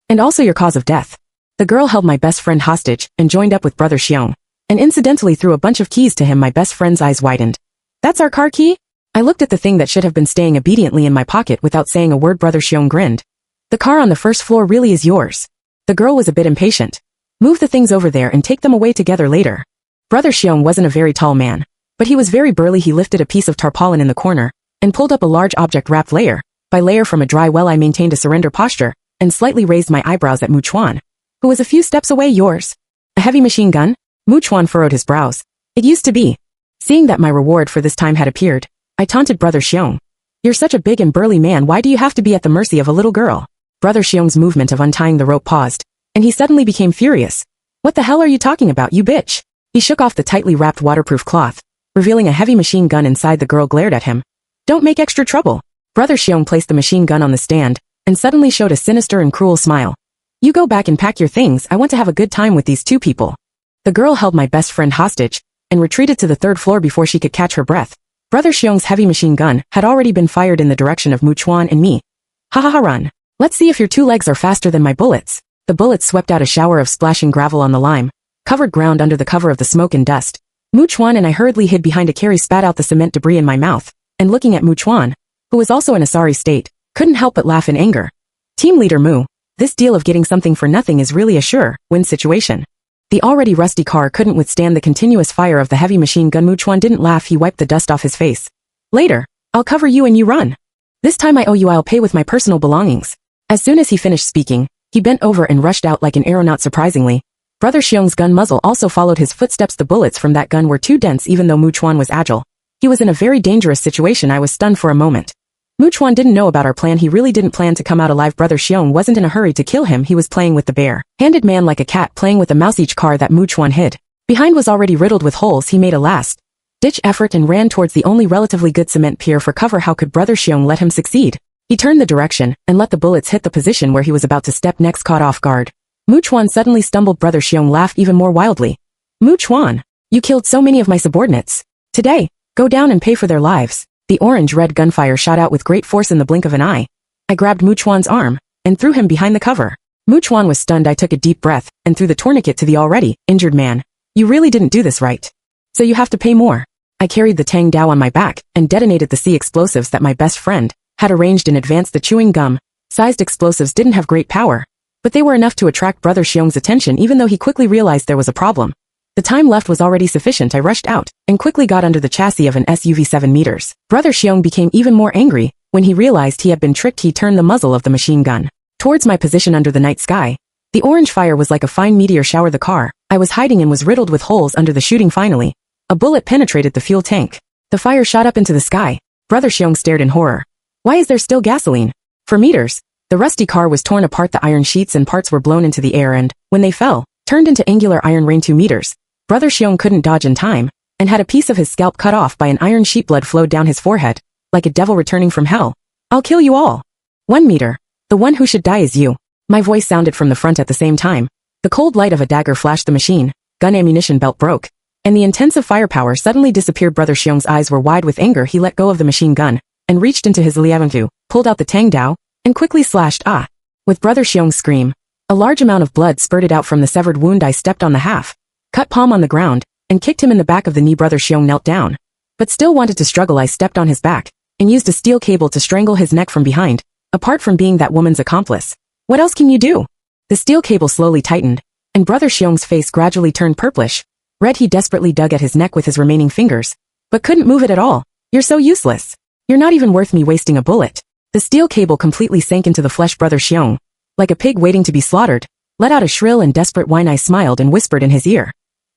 Speaker 1: And also your cause of death. The girl held my best friend hostage and joined up with Brother Xiong, and incidentally threw a bunch of keys to him. My best friend's eyes widened. That's our car key? I looked at the thing that should have been staying obediently in my pocket without saying a word. Brother Xiong grinned. The car on the first floor really is yours. The girl was a bit impatient. Move the things over there and take them away together later. Brother Xiong wasn't a very tall man, but he was very burly. He lifted a piece of tarpaulin in the corner and pulled up a large object wrapped layer by layer from a dry well. I maintained a surrender posture and slightly raised my eyebrows at Mu Chuan, who was a few steps away. Yours? A heavy machine gun? Mu Chuan furrowed his brows. It used to be. Seeing that my reward for this time had appeared, I taunted Brother Xiong. You're such a big and burly man. Why do you have to be at the mercy of a little girl? Brother Xiong's movement of untying the rope paused, and he suddenly became furious. What the hell are you talking about, you bitch? He shook off the tightly wrapped waterproof cloth, revealing a heavy machine gun inside. The girl glared at him. Don't make extra trouble. Brother Xiong placed the machine gun on the stand, and suddenly showed a sinister and cruel smile. You go back and pack your things. I want to have a good time with these two people. The girl held my best friend hostage, and retreated to the third floor before she could catch her breath. Brother Xiong's heavy machine gun had already been fired in the direction of Mu Chuan and me. Ha ha ha, run. Let's see if your two legs are faster than my bullets. The bullets swept out a shower of splashing gravel on the lime-covered ground under the cover of the smoke and dust. Mu Chuan and I hurriedly hid behind a carry, spat out the cement debris in my mouth, and looking at Mu Chuan, who was also in a sorry state, couldn't help but laugh in anger. Team leader Mu, this deal of getting something for nothing is really a sure-win situation. The already rusty car couldn't withstand the continuous fire of the heavy machine gun. Mu Chuan didn't laugh. He wiped the dust off his face. Later, I'll cover you and you run. This time I owe you. I'll pay with my personal belongings. As soon as he finished speaking, he bent over and rushed out like an aeronaut. Surprisingly, Brother Xiong's gun muzzle also followed his footsteps. The bullets from that gun were too dense. Even though Mu Chuan was agile, he was in a very dangerous situation. I was stunned for a moment. Mu Chuan didn't know about our plan. He really didn't plan to come out alive. Brother Xiong wasn't in a hurry to kill him. He was playing with the bare-handed man like a cat playing with a mouse. Each car that Mu Chuan hid behind was already riddled with holes. He made a last-ditch effort and ran towards the only relatively good cement pier for cover. How could Brother Xiong let him succeed? He turned the direction and let the bullets hit the position where he was about to step next. Caught off guard, Mu Chuan suddenly stumbled. Brother Xiong laughed even more wildly. Mu Chuan, you killed so many of my subordinates. Today, go down and pay for their lives. The orange-red gunfire shot out with great force in the blink of an eye. I grabbed Mu Chuan's arm and threw him behind the cover. Mu Chuan was stunned. I took a deep breath and threw the tourniquet to the already injured man. You really didn't do this right. So you have to pay more. I carried the Tang Dao on my back and detonated the C explosives that my best friend had arranged in advance. The chewing gum-sized explosives didn't have great power, but they were enough to attract Brother Xiong's attention. Even though he quickly realized there was a problem, the time left was already sufficient. I rushed out and quickly got under the chassis of an SUV 7 meters. Brother Xiong became even more angry when he realized he had been tricked. He turned the muzzle of the machine gun towards my position under the night sky. The orange fire was like a fine meteor shower. The car I was hiding in was riddled with holes under the shooting. Finally, a bullet penetrated the fuel tank. The fire shot up into the sky. Brother Xiong stared in horror. Why is there still gasoline? For meters, the rusty car was torn apart. The iron sheets and parts were blown into the air and, when they fell, turned into angular iron rain. 2 meters. Brother Xiong couldn't dodge in time, and had a piece of his scalp cut off by an iron sheet. Blood flowed down his forehead, like a devil returning from hell. I'll kill you all. 1 meter. The one who should die is you. My voice sounded from the front at the same time. The cold light of a dagger flashed. The machine gun ammunition belt broke, and the intensive firepower suddenly disappeared. Brother Xiong's eyes were wide with anger. He let go of the machine gun, and reached into his liavantu, pulled out the Tang Dao, and quickly slashed with Brother Xiong's scream. A large amount of blood spurted out from the severed wound. I stepped on the half-cut palm on the ground, and kicked him in the back of the knee. Brother Xiong knelt down, but still wanted to struggle. I stepped on his back, and used a steel cable to strangle his neck from behind. Apart from being that woman's accomplice, What else can you do? The steel cable slowly tightened, and Brother Xiong's face gradually turned purplish. Red, he desperately dug at his neck with his remaining fingers, but couldn't move it at all. You're so useless. You're not even worth me wasting a bullet. The steel cable completely sank into the flesh. Brother Xiong, like a pig waiting to be slaughtered, let out a shrill and desperate whine. I smiled and whispered in his ear,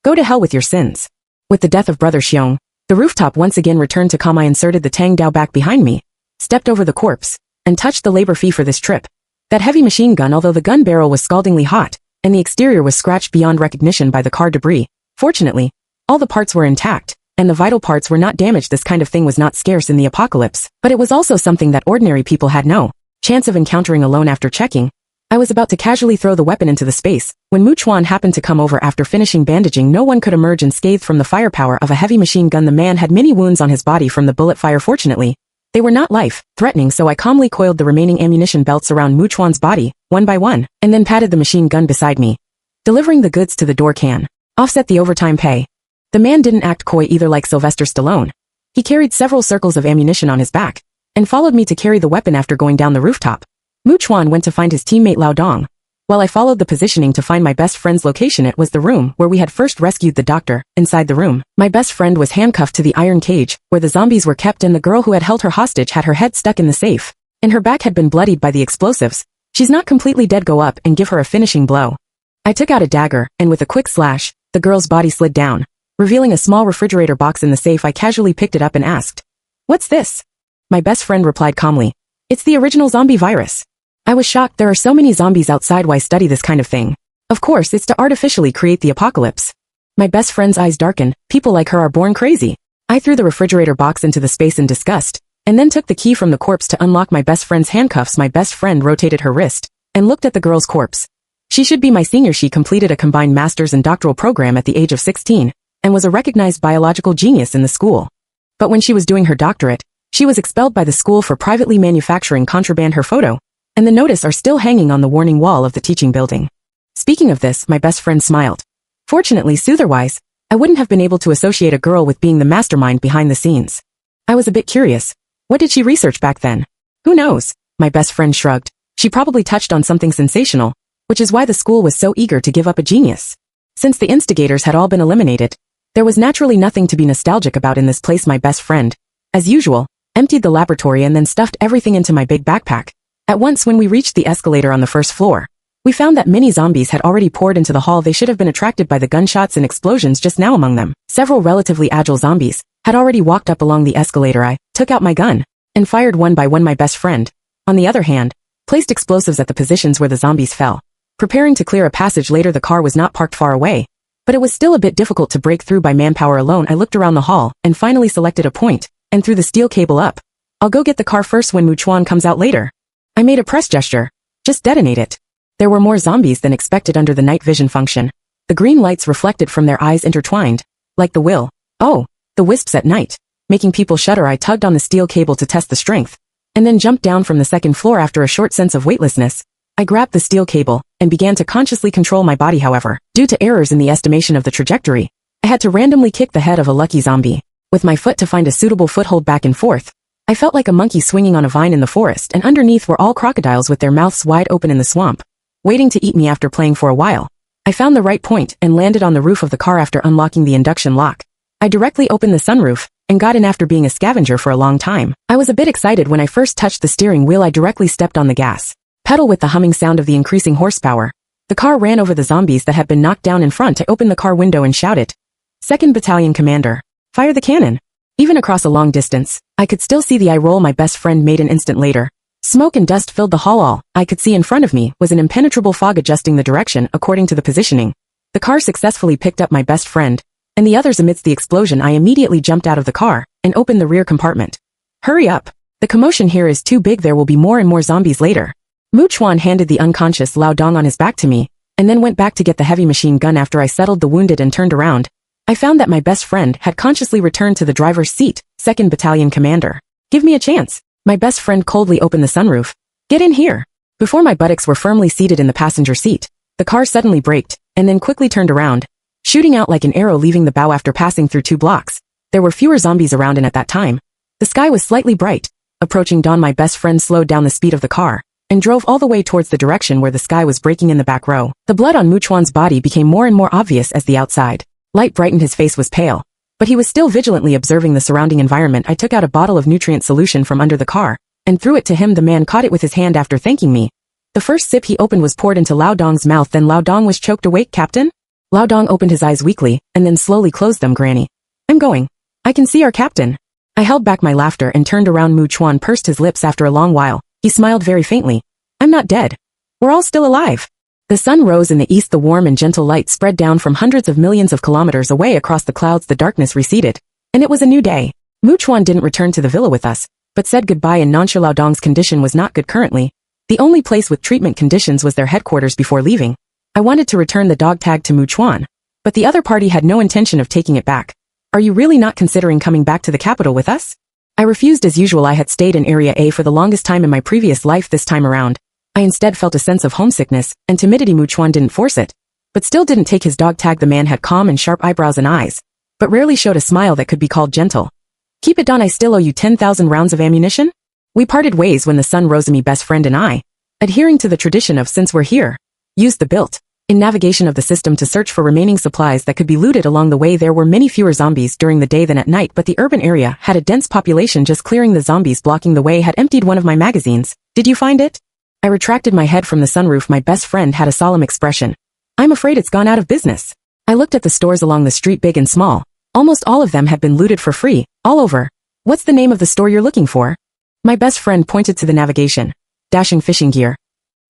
Speaker 1: "Go to hell with your sins." With the death of Brother Xiong, the rooftop once again returned to calm. I inserted the Tang Dao back behind me, stepped over the corpse, and touched the labor fee for this trip. That heavy machine gun, although the gun barrel was scaldingly hot, and the exterior was scratched beyond recognition by the car debris, fortunately, all the parts were intact, and the vital parts were not damaged. This kind of thing was not scarce in the apocalypse, but it was also something that ordinary people had no chance of encountering alone. After checking, I was about to casually throw the weapon into the space, when Mu Chuan happened to come over. After finishing bandaging, no one could emerge unscathed from the firepower of a heavy machine gun. The man had many wounds on his body from the bullet fire. Fortunately, they were not life-threatening, so I calmly coiled the remaining ammunition belts around Mu Chuan's body, one by one, and then patted the machine gun beside me. Delivering the goods to the door can offset the overtime pay. The man didn't act coy either, like Sylvester Stallone. He carried several circles of ammunition on his back, and followed me to carry the weapon. After going down the rooftop, Mu Chuan went to find his teammate Lao Dong, while I followed the positioning to find my best friend's location. It was the room where we had first rescued the doctor. Inside the room, my best friend was handcuffed to the iron cage, where the zombies were kept, and the girl who had held her hostage had her head stuck in the safe, and her back had been bloodied by the explosives. She's not completely dead. Go up and give her a finishing blow. I took out a dagger, and with a quick slash, the girl's body slid down, revealing a small refrigerator box in the safe. I casually picked it up and asked, "What's this?" My best friend replied calmly, "It's the original zombie virus." I was shocked. There are so many zombies outside. Why study this kind of thing? Of course, it's to artificially create the apocalypse. My best friend's eyes darkened. People like her are born crazy. I threw the refrigerator box into the space in disgust, and then took the key from the corpse to unlock my best friend's handcuffs. My best friend rotated her wrist and looked at the girl's corpse. She should be my senior. She completed a combined master's and doctoral program at the age of 16, and was a recognized biological genius in the school. But when she was doing her doctorate, she was expelled by the school for privately manufacturing contraband. Her photo and the notice are still hanging on the warning wall of the teaching building. Speaking of this, my best friend smiled. Fortunately, soother-wise, I wouldn't have been able to associate a girl with being the mastermind behind the scenes. I was a bit curious. What did she research back then? Who knows? My best friend shrugged. She probably touched on something sensational, which is why the school was so eager to give up a genius. Since the instigators had all been eliminated, there was naturally nothing to be nostalgic about in this place. My best friend, as usual, emptied the laboratory and then stuffed everything into my big backpack. At once, when we reached the escalator on the first floor, we found that many zombies had already poured into the hall. They should have been attracted by the gunshots and explosions just now. Among them, several relatively agile zombies had already walked up along the escalator. I took out my gun and fired one by one. My best friend, on the other hand, placed explosives at the positions where the zombies fell, preparing to clear a passage. Later, the car was not parked far away, but it was still a bit difficult to break through by manpower alone. I looked around the hall and finally selected a point and threw the steel cable up. I'll go get the car first. When Mu Chuan comes out later, I made a press gesture. Just detonate it. There were more zombies than expected under the night vision function. The green lights reflected from their eyes intertwined, like the the wisps at night, making people shudder. I tugged on the steel cable to test the strength, and then jumped down from the second floor. After a short sense of weightlessness, I grabbed the steel cable and began to consciously control my body. However, due to errors in the estimation of the trajectory, I had to randomly kick the head of a lucky zombie with my foot to find a suitable foothold. Back and forth, I felt like a monkey swinging on a vine in the forest, and underneath were all crocodiles with their mouths wide open in the swamp, waiting to eat me. After playing for a while, I found the right point and landed on the roof of the car. After unlocking the induction lock, I directly opened the sunroof and got in. After being a scavenger for a long time, I was a bit excited when I first touched the steering wheel. I directly stepped on the gas pedal with the humming sound of the increasing horsepower. The car ran over the zombies that had been knocked down in front. I opened the car window and shouted, "2nd Battalion Commander, fire the cannon." Even across a long distance, I could still see the eye roll my best friend made. An instant later, smoke and dust filled the hall. All I could see in front of me was an impenetrable fog. Adjusting the direction according to the positioning, the car successfully picked up my best friend and the others. Amidst the explosion, I immediately jumped out of the car and opened the rear compartment. "Hurry up. The commotion here is too big. There will be more and more zombies later." Mu Chuan handed the unconscious Lao Dong on his back to me, and then went back to get the heavy machine gun. After I settled the wounded and turned around, I found that my best friend had consciously returned to the driver's seat. "2nd Battalion Commander, give me a chance." My best friend coldly opened the sunroof. "Get in here." Before my buttocks were firmly seated in the passenger seat, the car suddenly braked, and then quickly turned around, shooting out like an arrow, leaving the bow. After passing through 2 blocks, there were fewer zombies around, and at that time, the sky was slightly bright. Approaching dawn, my best friend slowed down the speed of the car and drove all the way towards the direction where the sky was breaking in the back row. The blood on Muchuan's body became more and more obvious as the outside light brightened. His face was pale, but he was still vigilantly observing the surrounding environment. I took out a bottle of nutrient solution from under the car and threw it to him. The man caught it with his hand after thanking me. The first sip he opened was poured into Lao Dong's mouth. Then Lao Dong was choked awake. Captain? Lao Dong opened his eyes weakly and then slowly closed them. Granny. I'm going. I can see our captain. I held back my laughter and turned around. Muchuan pursed his lips after a long while. He smiled very faintly. I'm not dead. We're all still alive. The sun rose in the east. The warm and gentle light spread down from hundreds of millions of kilometers away across the clouds. The darkness receded, and it was a new day. Muchuan didn't return to the villa with us, but said goodbye in nonchalant. Lao Dong's condition was not good currently. The only place with treatment conditions was their headquarters. Before leaving, I wanted to return the dog tag to Muchuan, but the other party had no intention of taking it back. Are you really not considering coming back to the capital with us? I refused as usual. I had stayed in Area A for the longest time in my previous life. This time around, I instead felt a sense of homesickness and timidity. Muchuan didn't force it, but still didn't take his dog tag. The man had calm and sharp eyebrows and eyes, but rarely showed a smile that could be called gentle. Keep it on. I still owe you 10,000 rounds of ammunition. We parted ways when the sun rose. My best friend and I, adhering to the tradition of since we're here, used the built-in navigation of the system to search for remaining supplies that could be looted along the way. There were many fewer zombies during the day than at night, but the urban area had a dense population. Just clearing the zombies blocking the way had emptied one of my magazines. Did you find it? I retracted my head from the sunroof. My best friend had a solemn expression. I'm afraid it's gone out of business. I looked at the stores along the street, big and small. Almost all of them had been looted for free, all over. What's the name of the store you're looking for? My best friend pointed to the navigation. Dashing fishing gear.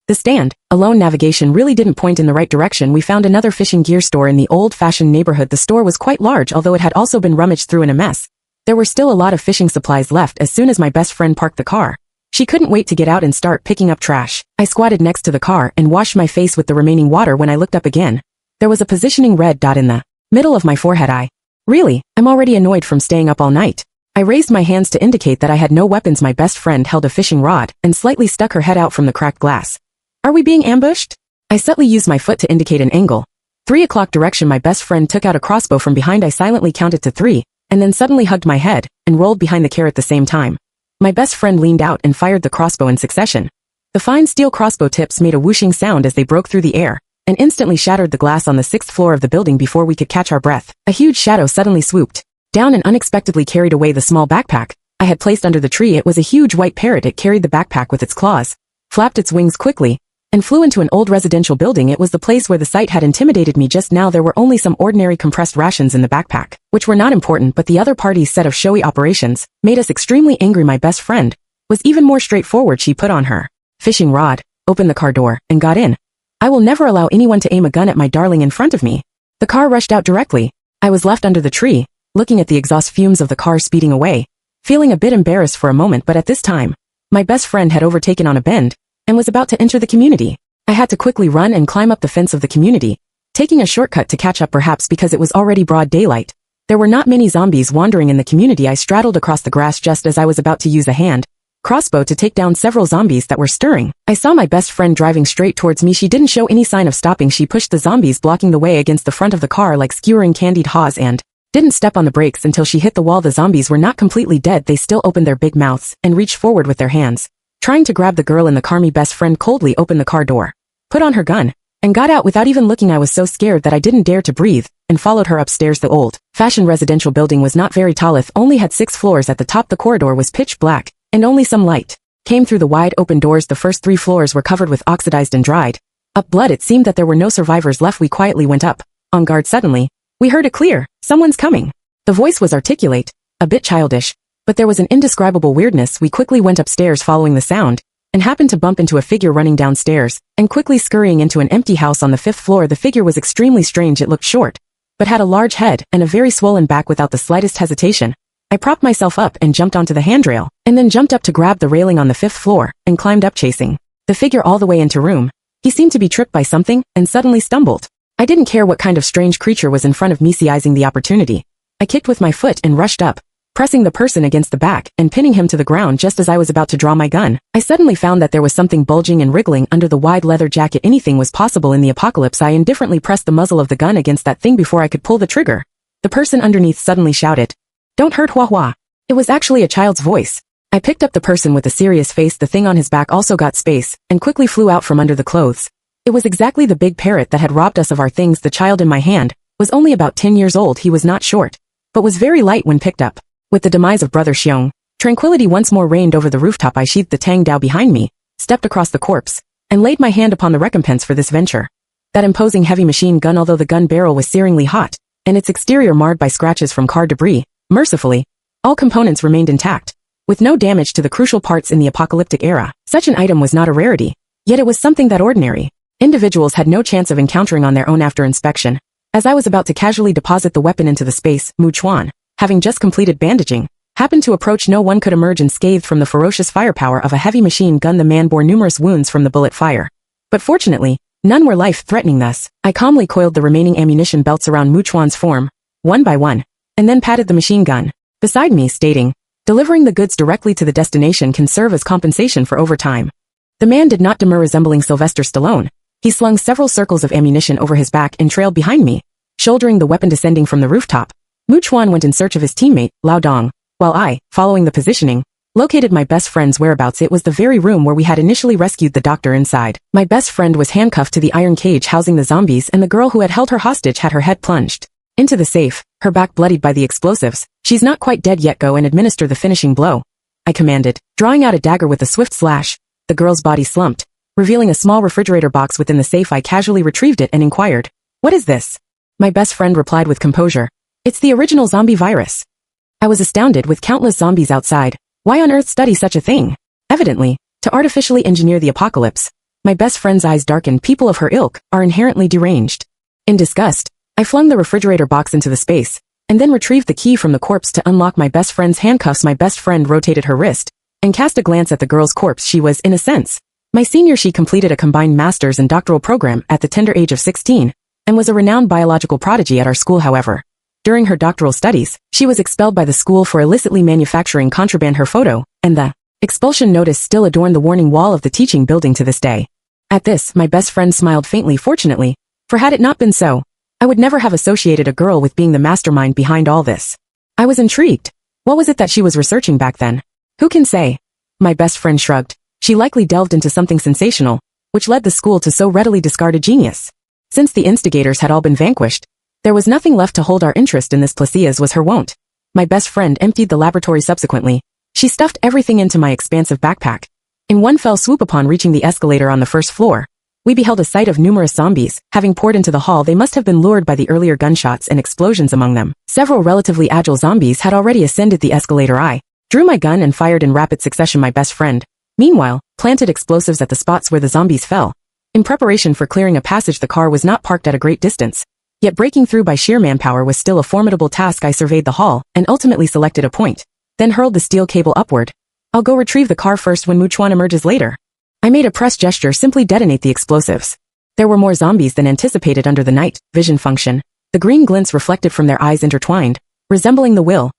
Speaker 1: The stand alone navigation really didn't point in the right direction. We found another fishing gear store in the old-fashioned neighborhood. The store was quite large, although it had also been rummaged through in a mess. There were still a lot of fishing supplies left. As soon as my best friend parked the car, she couldn't wait to get out and start picking up trash. I squatted next to the car and washed my face with the remaining water. When I looked up again, there was a positioning red dot in the middle of my forehead. I'm already annoyed from staying up all night. I raised my hands to indicate that I had no weapons. My best friend held a fishing rod and slightly stuck her head out from the cracked glass. Are we being ambushed? I subtly used my foot to indicate an angle. 3 o'clock direction. My best friend took out a crossbow from behind. I silently counted to 3, and then suddenly hugged my head and rolled behind the car at the same time. My best friend leaned out and fired the crossbow in succession. The fine steel crossbow tips made a whooshing sound as they broke through the air, and instantly shattered the glass on the 6th floor of the building. Before we could catch our breath, a huge shadow suddenly swooped down and unexpectedly carried away the small backpack I had placed under the tree. It was a huge white parrot. It carried the backpack with its claws, flapped its wings quickly, and flew into an old residential building. It was the place where the sight had intimidated me just now. There were only some ordinary compressed rations in the backpack, which were not important, but the other party's set of showy operations made us extremely angry. My best friend was even more straightforward. She put on her fishing rod, opened the car door, and got in. I will never allow anyone to aim a gun at my darling in front of me. The car rushed out directly. I was left under the tree, looking at the exhaust fumes of the car speeding away, feeling a bit embarrassed for a moment. But at this time, my best friend had overtaken on a bend and was about to enter the community. I had to quickly run and climb up the fence of the community, taking a shortcut to catch up, perhaps because it was already broad daylight. There were not many zombies wandering in the community. I straddled across the grass just as I was about to use a hand crossbow to take down several zombies that were stirring. I saw my best friend driving straight towards me. She didn't show any sign of stopping. She pushed the zombies blocking the way against the front of the car like skewering candied haws and didn't step on the brakes until she hit the wall. The zombies were not completely dead. They still opened their big mouths and reached forward with their hands, trying to grab the girl in the car. My best friend coldly opened the car door, put on her gun, and got out without even looking. I was so scared that I didn't dare to breathe and followed her upstairs. The old-fashioned residential building was not very tall. It only had 6 floors. At the top the corridor was pitch black, and only some light came through the wide open doors. The first 3 floors were covered with oxidized and dried up blood. It seemed that there were no survivors left. We quietly went up, on guard. Suddenly, we heard a clear, "Someone's coming." The voice was articulate, a bit childish, but there was an indescribable weirdness. We quickly went upstairs following the sound, and happened to bump into a figure running downstairs, and quickly scurrying into an empty house on the 5th floor. The figure was extremely strange. It looked short, but had a large head and a very swollen back. Without the slightest hesitation, I propped myself up and jumped onto the handrail, and then jumped up to grab the railing on the 5th floor, and climbed up chasing the figure all the way into room. He seemed to be tripped by something, and suddenly stumbled. I didn't care what kind of strange creature was in front of me. Seizing the opportunity, I kicked with my foot and rushed up, pressing the person against the back and pinning him to the ground. Just as I was about to draw my gun, I suddenly found that there was something bulging and wriggling under the wide leather jacket. Anything was possible in the apocalypse. I indifferently pressed the muzzle of the gun against that thing before I could pull the trigger. The person underneath suddenly shouted, "Don't hurt Hua Hua." It was actually a child's voice. I picked up the person with the serious face. The thing on his back also got space, and quickly flew out from under the clothes. It was exactly the big parrot that had robbed us of our things. The child in my hand was only about 10 years old. He was not short, but was very light when picked up. With the demise of Brother Xiong, tranquility once more reigned over the rooftop. I sheathed the tang dao behind me, stepped across the corpse, and laid my hand upon the recompense for this venture. That imposing heavy machine gun, although the gun barrel was searingly hot, and its exterior marred by scratches from car debris, mercifully, all components remained intact, with no damage to the crucial parts. In the apocalyptic era, such an item was not a rarity, yet it was something that ordinary individuals had no chance of encountering on their own. After inspection, as I was about to casually deposit the weapon into the space, Mu Chuan, having just completed bandaging, happened to approach. No one could emerge unscathed from the ferocious firepower of a heavy machine gun. The man bore numerous wounds from the bullet fire, but fortunately, none were life-threatening. Thus, I calmly coiled the remaining ammunition belts around Mu Chuan's form, one by one, and then patted the machine gun beside me, stating, "Delivering the goods directly to the destination can serve as compensation for overtime." The man did not demur. Resembling Sylvester Stallone, he slung several circles of ammunition over his back and trailed behind me, shouldering the weapon. Descending from the rooftop, Mu Chuan went in search of his teammate, Lao Dong, while I, following the positioning, located my best friend's whereabouts. It was the very room where we had initially rescued the doctor. Inside, my best friend was handcuffed to the iron cage housing the zombies, and the girl who had held her hostage had her head plunged into the safe, her back bloodied by the explosives. "She's not quite dead yet. Go and administer the finishing blow," I commanded, drawing out a dagger with a swift slash. The girl's body slumped, revealing a small refrigerator box within the safe. I casually retrieved it and inquired, "What is this?" My best friend replied with composure, "It's the original zombie virus." I was astounded. With countless zombies outside, why on earth study such a thing? Evidently, to artificially engineer the apocalypse. My best friend's eyes darkened. People of her ilk are inherently deranged. In disgust, I flung the refrigerator box into the space, and then retrieved the key from the corpse to unlock my best friend's handcuffs. My best friend rotated her wrist, and cast a glance at the girl's corpse. She was, in a sense, my senior. She completed a combined master's and doctoral program at the tender age of 16, and was a renowned biological prodigy at our school. However, during her doctoral studies, she was expelled by the school for illicitly manufacturing contraband. Her photo and the expulsion notice still adorn the warning wall of the teaching building to this day. At this, my best friend smiled faintly. Fortunately, for had it not been so, I would never have associated a girl with being the mastermind behind all this. I was intrigued. What was it that she was researching back then? Who can say? My best friend shrugged. She likely delved into something sensational, which led the school to so readily discard a genius. Since the instigators had all been vanquished, there was nothing left to hold our interest in this place, as was her wont. My best friend emptied the laboratory. Subsequently, she stuffed everything into my expansive backpack. In one fell swoop, upon reaching the escalator on the first floor, we beheld a sight of numerous zombies. Having poured into the hall, they must have been lured by the earlier gunshots and explosions among them. Several relatively agile zombies had already ascended the escalator. I drew my gun and fired in rapid succession. My best friend, meanwhile, planted explosives at the spots where the zombies fell. In preparation for clearing a passage, the car was not parked at a great distance, yet breaking through by sheer manpower was still a formidable task. I surveyed the hall and ultimately selected a point, then hurled the steel cable upward. "I'll go retrieve the car first. When Mu Chuan emerges later." I made a press gesture. "Simply detonate the explosives." There were more zombies than anticipated under the night vision function. The green glints reflected from their eyes intertwined, resembling the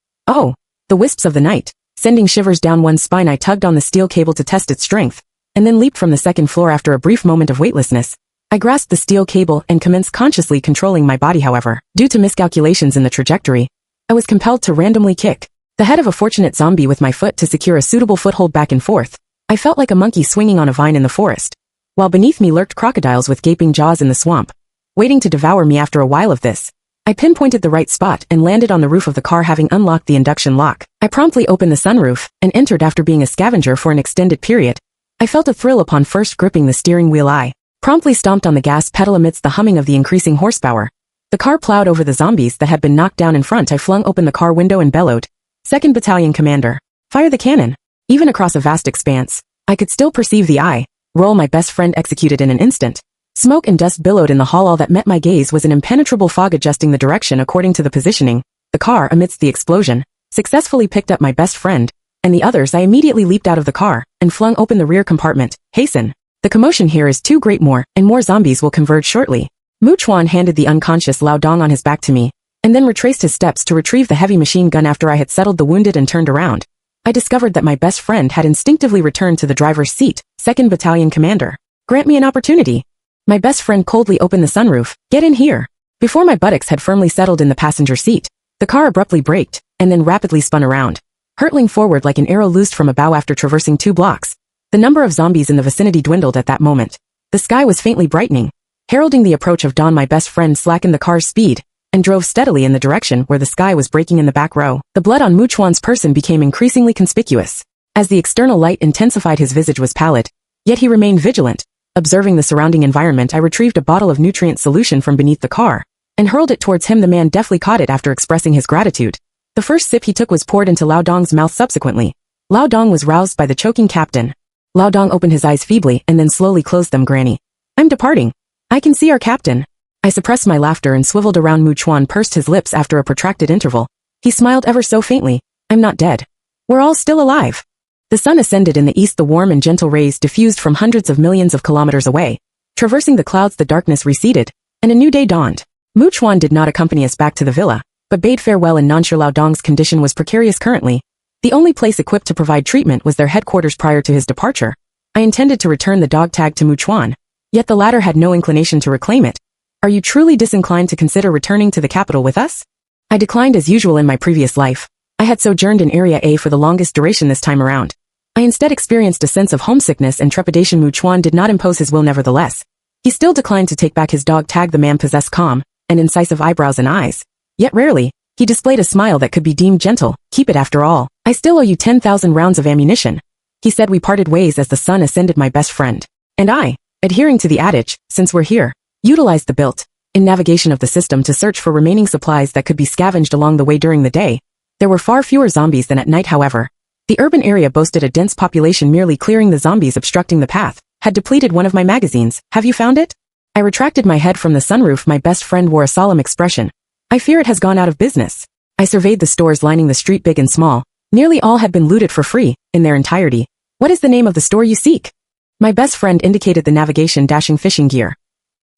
Speaker 1: the wisps of the night, sending shivers down one's spine. I tugged on the steel cable to test its strength, and then leaped from the second floor. After a brief moment of weightlessness, I grasped the steel cable and commenced consciously controlling my body. However, due to miscalculations in the trajectory, I was compelled to randomly kick the head of a fortunate zombie with my foot to secure a suitable foothold. Back and forth, I felt like a monkey swinging on a vine in the forest, while beneath me lurked crocodiles with gaping jaws in the swamp, waiting to devour me. After a while of this, I pinpointed the right spot and landed on the roof of the car. Having unlocked the induction lock, I promptly opened the sunroof and entered. After being a scavenger for an extended period, I felt a thrill upon first gripping the steering wheel. I promptly stomped on the gas pedal amidst the humming of the increasing horsepower. The car plowed over the zombies that had been knocked down in front. I flung open the car window and bellowed, "2nd Battalion Commander, fire the cannon." Even across a vast expanse, I could still perceive the eye roll my best friend executed in an instant. Smoke and dust billowed in the hall. All that met my gaze was an impenetrable fog. Adjusting the direction according to the positioning, the car, amidst the explosion, successfully picked up my best friend and the others. I immediately leaped out of the car and flung open the rear compartment. "Hasten. The commotion here is too great. More zombies will converge shortly." Mu Chuan handed the unconscious Lao Dong on his back to me, and then retraced his steps to retrieve the heavy machine gun. After I had settled the wounded and turned around, I discovered that my best friend had instinctively returned to the driver's seat. "2nd Battalion Commander, grant me an opportunity." My best friend coldly opened the sunroof. "Get in here." Before my buttocks had firmly settled in the passenger seat, the car abruptly braked, and then rapidly spun around. hurtling forward like an arrow loosed from a bow after traversing 2 blocks. The number of zombies in the vicinity dwindled at that moment. The sky was faintly brightening, heralding the approach of dawn. My best friend slackened the car's speed and drove steadily in the direction where the sky was breaking in the back row. The blood on Muchuan's person became increasingly conspicuous. As the external light intensified, his visage was pallid, yet he remained vigilant. Observing the surrounding environment, I retrieved a bottle of nutrient solution from beneath the car and hurled it towards him. The man deftly caught it after expressing his gratitude. The first sip he took was poured into Lao Dong's mouth subsequently. Lao Dong was roused by the choking captain. Lao Dong opened his eyes feebly and then slowly closed them. Granny, I'm departing. I can see our captain. I suppressed my laughter and swiveled around. Muchuan pursed his lips after a protracted interval. He smiled ever so faintly. I'm not dead. We're all still alive. The sun ascended in the east. The warm and gentle rays diffused from hundreds of millions of kilometers away. Traversing the clouds, the darkness receded, and a new day dawned. Muchuan did not accompany us back to the villa, but bade farewell in nonchalant. Lao Dong's condition was precarious currently. The only place equipped to provide treatment was their headquarters. Prior to his departure, I intended to return the dog tag to Muchuan, yet the latter had no inclination to reclaim it. Are you truly disinclined to consider returning to the capital with us? I declined as usual. In my previous life, I had sojourned in Area A for the longest duration. This time around, I instead experienced a sense of homesickness and trepidation. Muchuan did not impose his will. Nevertheless, he still declined to take back his dog tag. The man possessed calm and incisive eyebrows and eyes, yet rarely he displayed a smile that could be deemed gentle. Keep it after all. I still owe you 10,000 rounds of ammunition, he said. We parted ways as the sun ascended. My best friend and I, adhering to the adage, since we're here, utilized the built-in navigation of the system to search for remaining supplies that could be scavenged along the way. During the day, there were far fewer zombies than at night. However, the urban area boasted a dense population. Merely clearing the zombies obstructing the path had depleted one of my magazines. Have you found it? I retracted my head from the sunroof. My best friend wore a solemn expression. I fear it has gone out of business. I surveyed the stores lining the street, big and small. Nearly all had been looted for free, in their entirety. What is the name of the store you seek? My best friend indicated the navigation dashing fishing gear.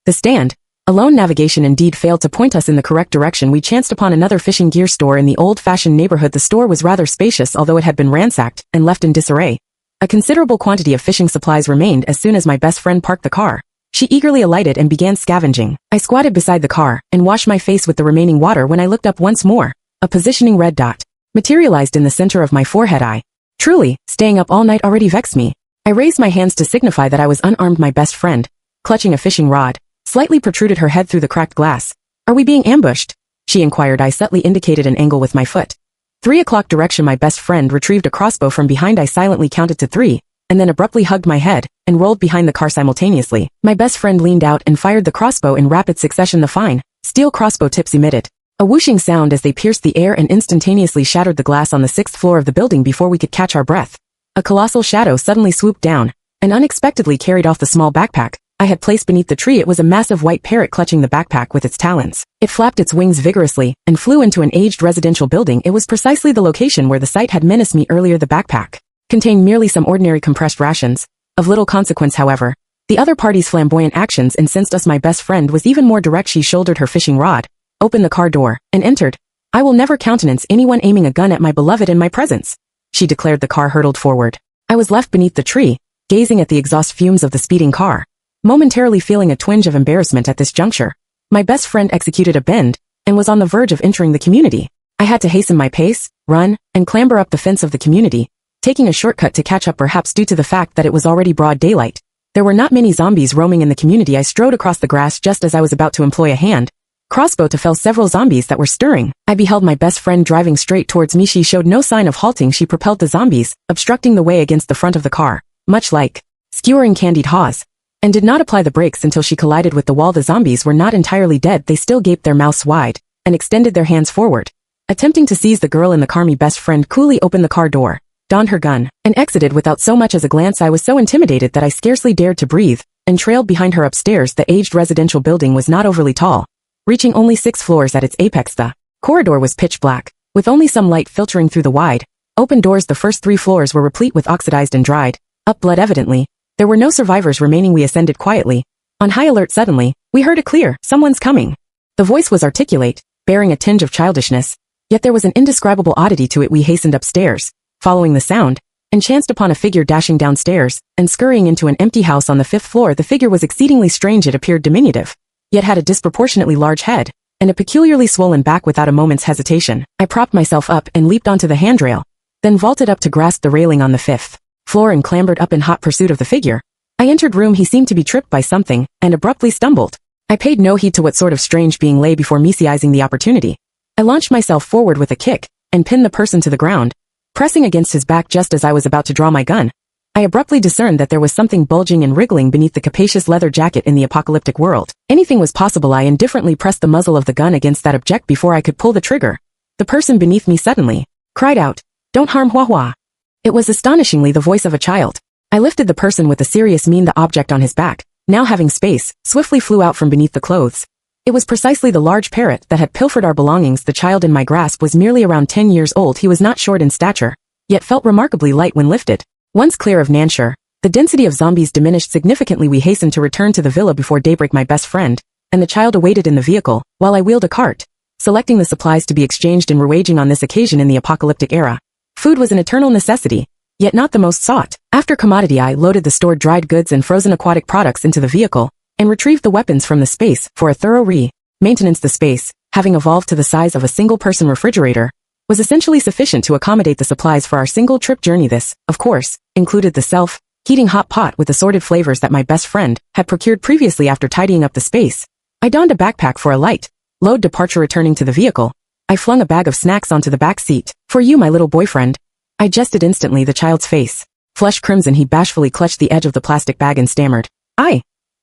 Speaker 1: The stand, alone. Navigation indeed failed to point us in the correct direction. We chanced upon another fishing gear store in the old-fashioned neighborhood. The store was rather spacious, although it had been ransacked and left in disarray. A considerable quantity of fishing supplies remained. As soon as my best friend parked the car, she eagerly alighted and began scavenging. I squatted beside the car and washed my face with the remaining water. When I looked up once more, a positioning red dot materialized in the center of my forehead. Truly, staying up all night already vexed me. I raised my hands to signify that I was unarmed. My best friend, clutching a fishing rod, slightly protruded her head through the cracked glass. Are we being ambushed? She inquired. I subtly indicated an angle with my foot. 3 o'clock direction. My best friend retrieved a crossbow from behind. I silently counted to 3, and then abruptly hugged my head and rolled behind the car simultaneously. My best friend leaned out and fired the crossbow in rapid succession. The fine, steel crossbow tips emitted a whooshing sound as they pierced the air and instantaneously shattered the glass on the 6th floor of the building. Before we could catch our breath, a colossal shadow suddenly swooped down and unexpectedly carried off the small backpack I had placed beneath the tree. It was a massive white parrot clutching the backpack with its talons. It flapped its wings vigorously and flew into an aged residential building. It was precisely the location where the sight had menaced me earlier. The backpack contained merely some ordinary compressed rations, of little consequence. However, the other party's flamboyant actions incensed us. My best friend was even more direct. She shouldered her fishing rod, opened the car door, and entered. I will never countenance anyone aiming a gun at my beloved in my presence, she declared. The car hurtled forward. I was left beneath the tree, gazing at the exhaust fumes of the speeding car, momentarily feeling a twinge of embarrassment at this juncture. My best friend executed a bend and was on the verge of entering the community. I had to hasten my pace, run, and clamber up the fence of the community, taking a shortcut to catch up, perhaps due to the fact that it was already broad daylight. There were not many zombies roaming in the community. I strode across the grass just as I was about to employ a hand crossbow to fell several zombies that were stirring. I beheld my best friend driving straight towards me. She showed no sign of halting. She propelled the zombies, obstructing the way against the front of the car, much like skewering candied haws, and did not apply the brakes until she collided with the wall. The zombies were not entirely dead. They still gaped their mouths wide and extended their hands forward, attempting to seize the girl in the car. My best friend coolly opened the car door, donned her gun, and exited without so much as a glance. I was so intimidated that I scarcely dared to breathe, and trailed behind her upstairs. The aged residential building was not overly tall, reaching only 6 floors at its apex. The corridor was pitch black, with only some light filtering through the wide open doors. The first 3 floors were replete with oxidized and dried up blood. Evidently, there were no survivors remaining. We ascended quietly, on high alert. Suddenly, we heard a clear, "Someone's coming." The voice was articulate, bearing a tinge of childishness, yet there was an indescribable oddity to it. We hastened upstairs, following the sound, and chanced upon a figure dashing downstairs and scurrying into an empty house on the 5th floor. The figure was exceedingly strange. It appeared diminutive, yet had a disproportionately large head and a peculiarly swollen back. Without a moment's hesitation, I propped myself up and leaped onto the handrail. then vaulted up to grasp the railing on the 5th floor and clambered up in hot pursuit of the figure. I entered room. He seemed to be tripped by something, and abruptly stumbled. I paid no heed to what sort of strange being lay before me, seizing the opportunity. I launched myself forward with a kick, and pinned the person to the ground, pressing against his back just as I was about to draw my gun. I abruptly discerned that there was something bulging and wriggling beneath the capacious leather jacket in the apocalyptic world. Anything was possible. I indifferently pressed the muzzle of the gun against that object before I could pull the trigger. The person beneath me suddenly cried out, "Don't harm Hua Hua." It was astonishingly the voice of a child. I lifted the person with a serious mien. The object on his back, now having space, swiftly flew out from beneath the clothes. It was precisely the large parrot that had pilfered our belongings. The child in my grasp was merely around 10 years old. He was not short in stature, yet felt remarkably light when lifted. Once clear of Nanshur, the density of zombies diminished significantly. We hastened to return to the villa before daybreak. My best friend and the child awaited in the vehicle, while I wheeled a cart, selecting the supplies to be exchanged and rewaging on this occasion in the apocalyptic era. Food was an eternal necessity, yet not the most sought. After commodity, I loaded the stored dried goods and frozen aquatic products into the vehicle, and retrieved the weapons from the space for a thorough maintenance. The space, having evolved to the size of a single-person refrigerator, was essentially sufficient to accommodate the supplies for our single-trip journey. This, of course, included the self-heating hot pot with assorted flavors that my best friend had procured previously. After tidying up the space, I donned a backpack for a light load departure. Returning to the vehicle, I flung a bag of snacks onto the back seat. "For you, my little boyfriend." I jested. Instantly the child's face flushed crimson. He bashfully clutched the edge of the plastic bag and stammered, I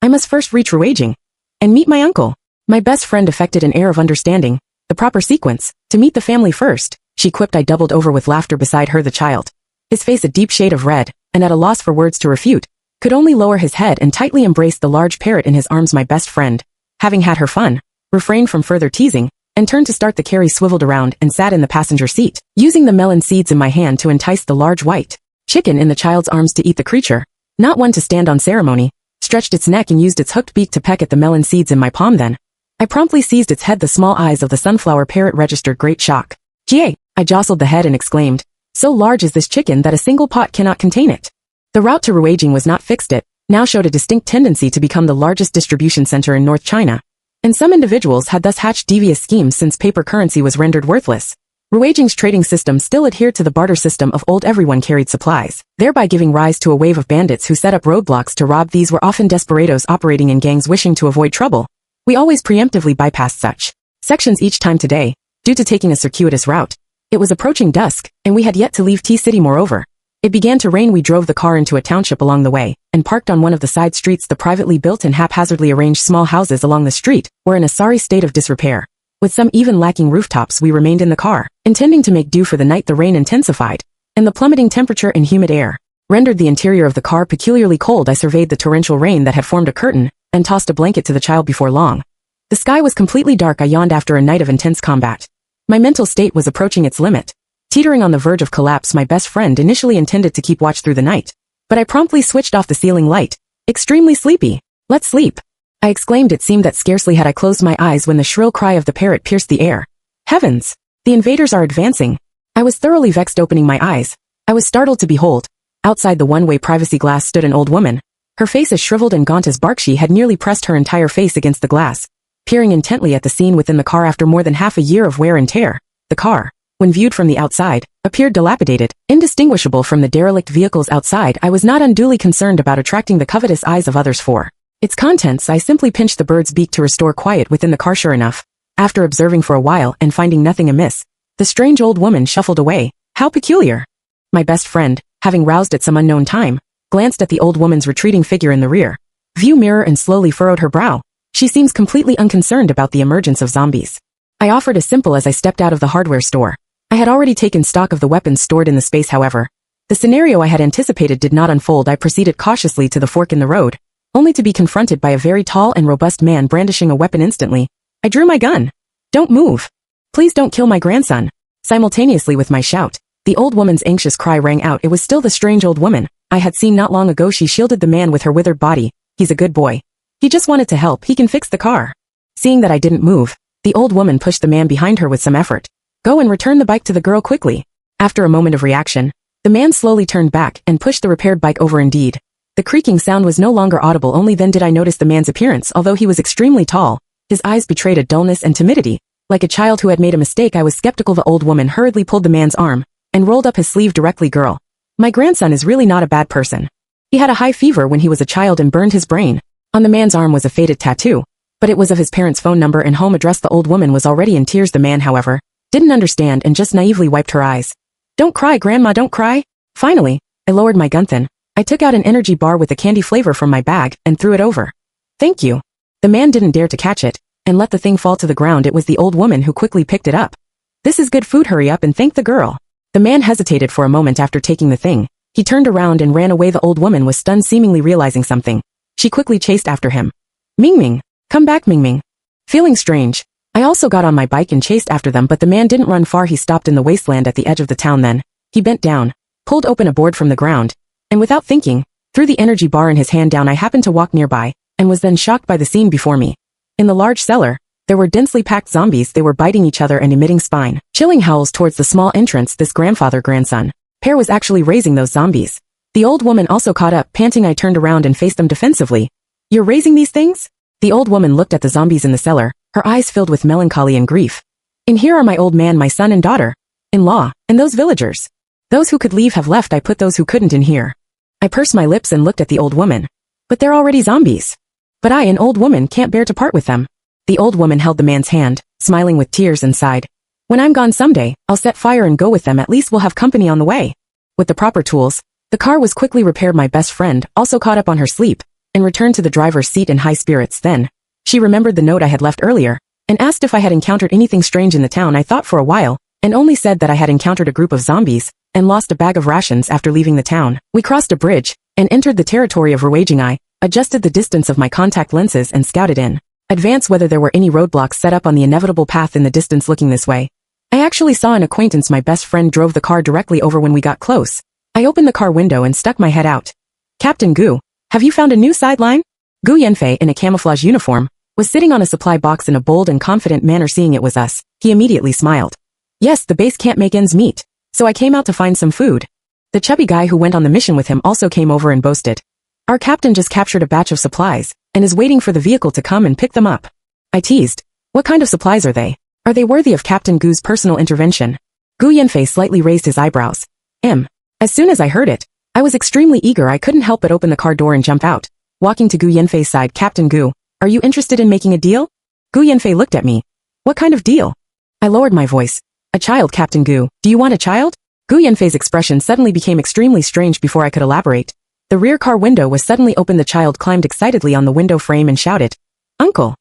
Speaker 1: must first reach Ruaging and meet my uncle." My best friend affected an air of understanding. "The proper sequence, to meet the family first," she quipped. I doubled over with laughter beside her. The child, his face a deep shade of red, and at a loss for words to refute, could only lower his head and tightly embrace the large parrot in his arms. My best friend, having had her fun, refrained from further teasing, and turned to start the carry. Swiveled around and sat in the passenger seat, using the melon seeds in my hand to entice the large white chicken in the child's arms to eat. The creature, not one to stand on ceremony, stretched its neck and used its hooked beak to peck at the melon seeds in my palm. Then I promptly seized its head. The small eyes of the sunflower parrot registered great shock. "Gee!" I jostled the head and exclaimed, "So large is this chicken that a single pot cannot contain it." The route to Ruaging was not fixed. It now showed a distinct tendency to become the largest distribution center in North China, and some individuals had thus hatched devious schemes. Since paper currency was rendered worthless, Ruaging's trading system still adhered to the barter system of old. Everyone carried supplies, thereby giving rise to a wave of bandits who set up roadblocks to rob. These were often desperados operating in gangs wishing to avoid trouble. We always preemptively bypassed such sections each time. Today, due to taking a circuitous route, it was approaching dusk, and we had yet to leave T-City. Moreover, it began to rain. We drove the car into a township along the way, and parked on one of the side streets. The privately built and haphazardly arranged small houses along the street were in a sorry state of disrepair, with some even lacking rooftops. We remained in the car, intending to make do for the night. The rain intensified, and the plummeting temperature and humid air rendered the interior of the car peculiarly cold. I surveyed the torrential rain that had formed a curtain, and tossed a blanket to the child. Before long, the sky was completely dark. I yawned after a night of intense combat. My mental state was approaching its limit, teetering on the verge of collapse. My best friend initially intended to keep watch through the night, but I promptly switched off the ceiling light. "Extremely sleepy. Let's sleep," I exclaimed. It seemed that scarcely had I closed my eyes when the shrill cry of the parrot pierced the air. "Heavens! The invaders are advancing." I was thoroughly vexed. Opening my eyes, I was startled to behold, outside the one-way privacy glass stood an old woman. Her face as shriveled and gaunt as bark. She had nearly pressed her entire face against the glass, peering intently at the scene within the car. After more than half a year of wear and tear, the car, when viewed from the outside, appeared dilapidated, indistinguishable from the derelict vehicles outside. I was not unduly concerned about attracting the covetous eyes of others for its contents. I simply pinched the bird's beak to restore quiet within the car. Sure enough, after observing for a while and finding nothing amiss, the strange old woman shuffled away. "How peculiar." My best friend, having roused at some unknown time, glanced at the old woman's retreating figure in the rear view mirror and slowly furrowed her brow. "She seems completely unconcerned about the emergence of zombies," I offered as simple as I stepped out of the hardware store. I had already taken stock of the weapons stored in the space. However, the scenario I had anticipated did not unfold. I proceeded cautiously to the fork in the road, only to be confronted by a very tall and robust man brandishing a weapon. Instantly, I drew my gun. "Don't move. Please don't kill my grandson." Simultaneously with my shout, the old woman's anxious cry rang out. It was still the strange old woman I had seen not long ago. She shielded the man with her withered body. "He's a good boy. He just wanted to help. He can fix the car." Seeing that I didn't move, the old woman pushed the man behind her with some effort. "Go and return the bike to the girl quickly." After a moment of reaction, the man slowly turned back and pushed the repaired bike over. Indeed, the creaking sound was no longer audible. Only then did I notice the man's appearance. Although he was extremely tall, his eyes betrayed a dullness and timidity, like a child who had made a mistake. I was skeptical. The old woman hurriedly pulled the man's arm, and rolled up his sleeve directly. Girl, my grandson is really not a bad person. He had a high fever when he was a child and burned his brain. On the man's arm was a faded tattoo, but it was of his parents' phone number and home address. The old woman was already in tears. The man, however, didn't understand and just naively wiped her eyes. Don't cry, Grandma, don't cry. Finally, I lowered my gun. Then I took out an energy bar with a candy flavor from my bag and threw it over. Thank you. The man didn't dare to catch it and let the thing fall to the ground. It was the old woman who quickly picked it up. This is good food. Hurry up and thank the girl. The man hesitated for a moment after taking the thing. He turned around and ran away. The old woman was stunned, seemingly realizing something. She quickly chased after him. Ming Ming, come back, Ming Ming. Feeling strange, I also got on my bike and chased after them, but the man didn't run far. He stopped in the wasteland at the edge of the town. Then he bent down, pulled open a board from the ground, and without thinking, threw the energy bar in his hand down. I happened to walk nearby, and was then shocked by the scene before me. In the large cellar, there were densely packed zombies. They were biting each other and emitting spine-chilling howls towards the small entrance. This grandfather-grandson pair was actually raising those zombies. The old woman also caught up, panting. I turned around and faced them defensively. You're raising these things? The old woman looked at the zombies in the cellar, her eyes filled with melancholy and grief. And here are my old man, my son and daughter-in-law, and those villagers. Those who could leave have left. I put those who couldn't in here. I pursed my lips and looked at the old woman. But they're already zombies. But I, an old woman, can't bear to part with them. The old woman held the man's hand, smiling with tears, and sighed. When I'm gone someday, I'll set fire and go with them. At least we'll have company on the way. With the proper tools, the car was quickly repaired. My best friend also caught up on her sleep and returned to the driver's seat in high spirits. Then she remembered the note I had left earlier and asked if I had encountered anything strange in the town. I thought for a while and only said that I had encountered a group of zombies and lost a bag of rations after leaving the town. We crossed a bridge and entered the territory of Raging. I adjusted the distance of my contact lenses and scouted in advance whether there were any roadblocks set up on the inevitable path in the distance. Looking this way, I actually saw an acquaintance. My best friend drove the car directly over. When we got close, I opened the car window and stuck my head out. Captain Gu, have you found a new sideline? Gu Yanfei, in a camouflage uniform, was sitting on a supply box in a bold and confident manner. Seeing it was us, he immediately smiled. Yes, the base can't make ends meet, so I came out to find some food. The chubby guy who went on the mission with him also came over and boasted. Our captain just captured a batch of supplies and is waiting for the vehicle to come and pick them up. I teased. What kind of supplies are they? Are they worthy of Captain Gu's personal intervention? Gu Yanfei slightly raised his eyebrows. As soon as I heard it, I was extremely eager. I couldn't help but open the car door and jump out. Walking to Gu Yanfei's side, Captain Gu, are you interested in making a deal? Gu Yanfei looked at me. What kind of deal? I lowered my voice. A child, Captain Gu. Do you want a child? Gu Yanfei's expression suddenly became extremely strange. Before I could elaborate, the rear car window was suddenly opened. The child climbed excitedly on the window frame and shouted, Uncle!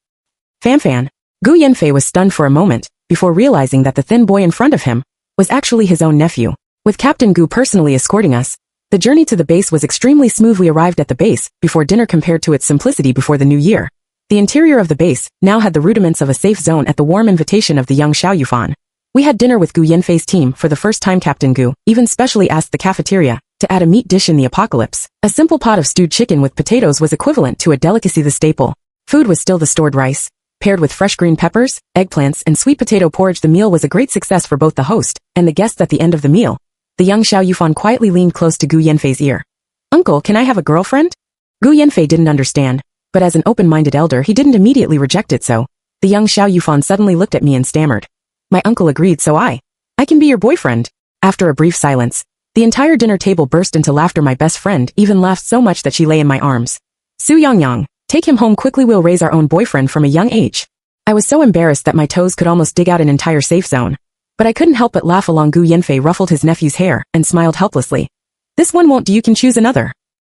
Speaker 1: Fanfan. Gu Yanfei was stunned for a moment, before realizing that the thin boy in front of him was actually his own nephew. With Captain Gu personally escorting us, the journey to the base was extremely smooth. We arrived at the base before dinner. Compared to its simplicity before the new year, the interior of the base now had the rudiments of a safe zone. At the warm invitation of the young Xiao Yufan, we had dinner with Gu Yanfei's team for the first time. Captain Gu even specially asked the cafeteria to add a meat dish in the apocalypse. A simple pot of stewed chicken with potatoes was equivalent to a delicacy. The staple food was still the stored rice, paired with fresh green peppers, eggplants, and sweet potato porridge. The meal was a great success for both the host and the guests. At the end of the meal, the young Xiao Yufan quietly leaned close to Gu Yanfei's ear. Uncle, can I have a girlfriend? Gu Yanfei didn't understand, but as an open-minded elder he didn't immediately reject it. So the young Xiao Yufan suddenly looked at me and stammered. My uncle agreed, so I can be your boyfriend. After a brief silence, the entire dinner table burst into laughter. My best friend even laughed so much that she lay in my arms. Su Yangyang, take him home quickly. We'll raise our own boyfriend from a young age. I was so embarrassed that my toes could almost dig out an entire safe zone. But I couldn't help but laugh along. Gu Yanfei ruffled his nephew's hair and smiled helplessly. This one won't do, you can choose another.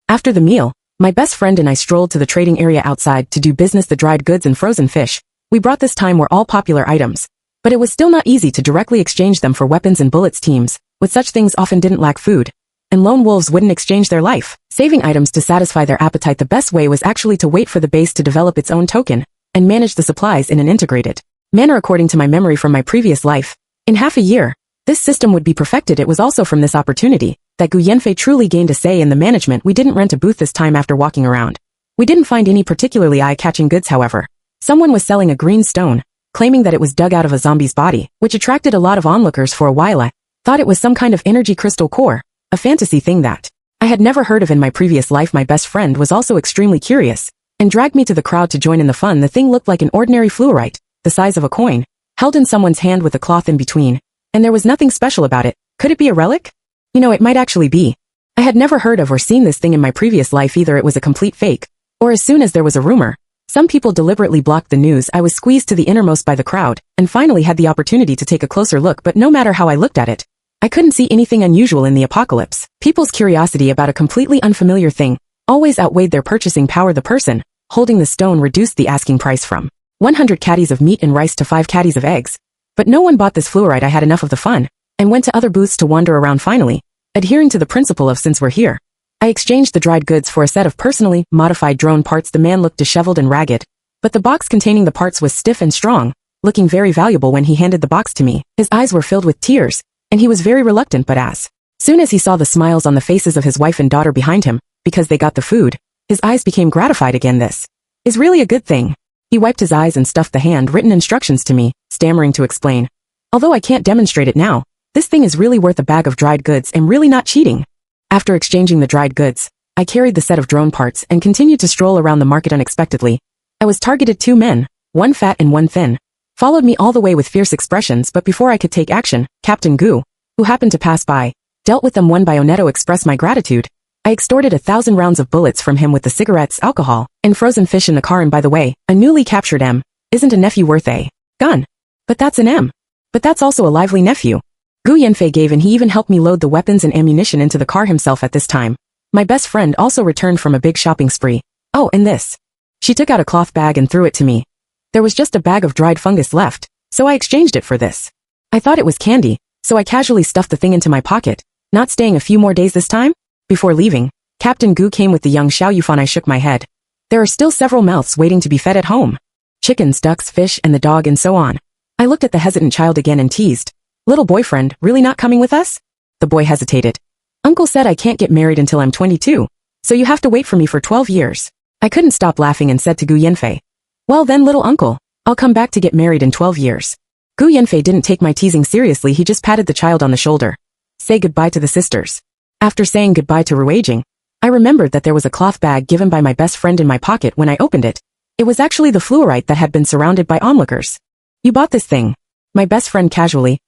Speaker 1: After the meal, my best friend and I strolled to the trading area outside to do business. The dried goods and frozen fish we brought this time were all popular items, but it was still not easy to directly exchange them for weapons and bullets. Teams with such things often didn't lack food, and lone wolves wouldn't exchange their life-saving items to satisfy their appetite. The best way was actually to wait for the base to develop its own token and manage the supplies in an integrated manner according to my memory from my previous life. In half a year, this system would be perfected. It was also from this opportunity that Gu Yanfei truly gained a say in the management. We didn't rent a booth this time. After walking around, we didn't find any particularly eye-catching goods. However, someone was selling a green stone, claiming that it was dug out of a zombie's body, which attracted a lot of onlookers. For a while I thought it was some kind of energy crystal core, a fantasy thing that I had never heard of in my previous life. My best friend was also extremely curious and dragged me to the crowd to join in the fun. The thing looked like an ordinary fluorite, the size of a coin, held in someone's hand with a cloth in between, and there was nothing special about it. Could it be a relic? It might actually be. I had never heard of or seen this thing in my previous life. Either it was a complete fake, or as soon as there was a rumor, some people deliberately blocked the news. I was squeezed to the innermost by the crowd, and finally had the opportunity to take a closer look, but no matter how I looked at it, I couldn't see anything unusual in the apocalypse. People's curiosity about a completely unfamiliar thing always outweighed their purchasing power. The person holding the stone reduced the asking price from 100 caddies of meat and rice to 5 caddies of eggs. But no one bought this fluorite. I had enough of the fun, and went to other booths to wander around. Finally, adhering to the principle of since we're here, I exchanged the dried goods for a set of personally modified drone parts. The man looked disheveled and ragged, but the box containing the parts was stiff and strong, looking very valuable. When he handed the box to me, his eyes were filled with tears, and he was very reluctant. But as soon as he saw the smiles on the faces of his wife and daughter behind him, because they got the food, his eyes became gratified again. This is really a good thing. He wiped his eyes and stuffed the handwritten instructions to me, stammering to explain. Although I can't demonstrate it now, this thing is really worth a bag of dried goods and really not cheating. After exchanging the dried goods, I carried the set of drone parts and continued to stroll around the market. Unexpectedly, I was targeted. 2 men, one fat and one thin, followed me all the way with fierce expressions. But before I could take action, Captain Goo, who happened to pass by, dealt with them one by one. To express my gratitude, I extorted 1,000 rounds of bullets from him with the cigarettes, alcohol, and frozen fish in the car. And by the way, a newly captured M isn't a nephew worth a gun. But that's an M. But that's also a lively nephew. Gu Yanfei gave, and he even helped me load the weapons and ammunition into the car himself. At this time, my best friend also returned from a big shopping spree. Oh, and this. She took out a cloth bag and threw it to me. There was just a bag of dried fungus left, so I exchanged it for this. I thought it was candy, so I casually stuffed the thing into my pocket, not staying a few more days this time. Before leaving, Captain Gu came with the young Xiao Yufan. I shook my head. There are still several mouths waiting to be fed at home. Chickens, ducks, fish, and the dog, and so on. I looked at the hesitant child again and teased. Little boyfriend, really not coming with us? The boy hesitated. Uncle said I can't get married until I'm 22, so you have to wait for me for 12 years. I couldn't stop laughing and said to Gu Yanfei, well then, little uncle, I'll come back to get married in 12 years. Gu Yanfei didn't take my teasing seriously. He just patted the child on the shoulder. Say goodbye to the sisters. After saying goodbye to Ruijing, I remembered that there was a cloth bag given by my best friend in my pocket. When I opened it, it was actually the fluorite that had been surrounded by onlookers. You bought this thing? My best friend casually,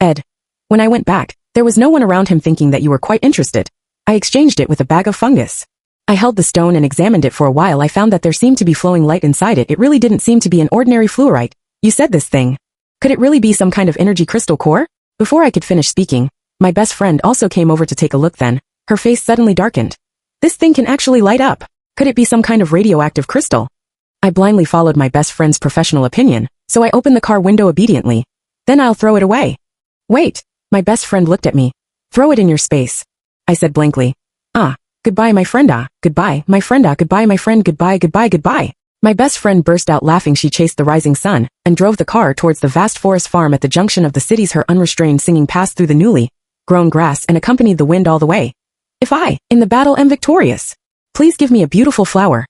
Speaker 1: Ed. When I went back, there was no one around him. Thinking that you were quite interested, I exchanged it with a bag of fungus. I held the stone and examined it for a while. I found that there seemed to be flowing light inside it. It really didn't seem to be an ordinary fluorite. You said this thing. Could it really be some kind of energy crystal core? Before I could finish speaking, my best friend also came over to take a look. Then, her face suddenly darkened. This thing can actually light up. Could it be some kind of radioactive crystal? I blindly followed my best friend's professional opinion, so I opened the car window obediently. Then I'll throw it away. Wait, my best friend looked at me. Throw it in your space. I said blankly. Goodbye my friend. Goodbye my friend. Goodbye my friend. Goodbye, goodbye, goodbye. My best friend burst out laughing. She chased the rising sun and drove the car towards the vast forest farm at the junction of the cities. Her unrestrained singing passed through the newly grown grass and accompanied the wind all the way. If I, in the battle, am victorious, please give me a beautiful flower.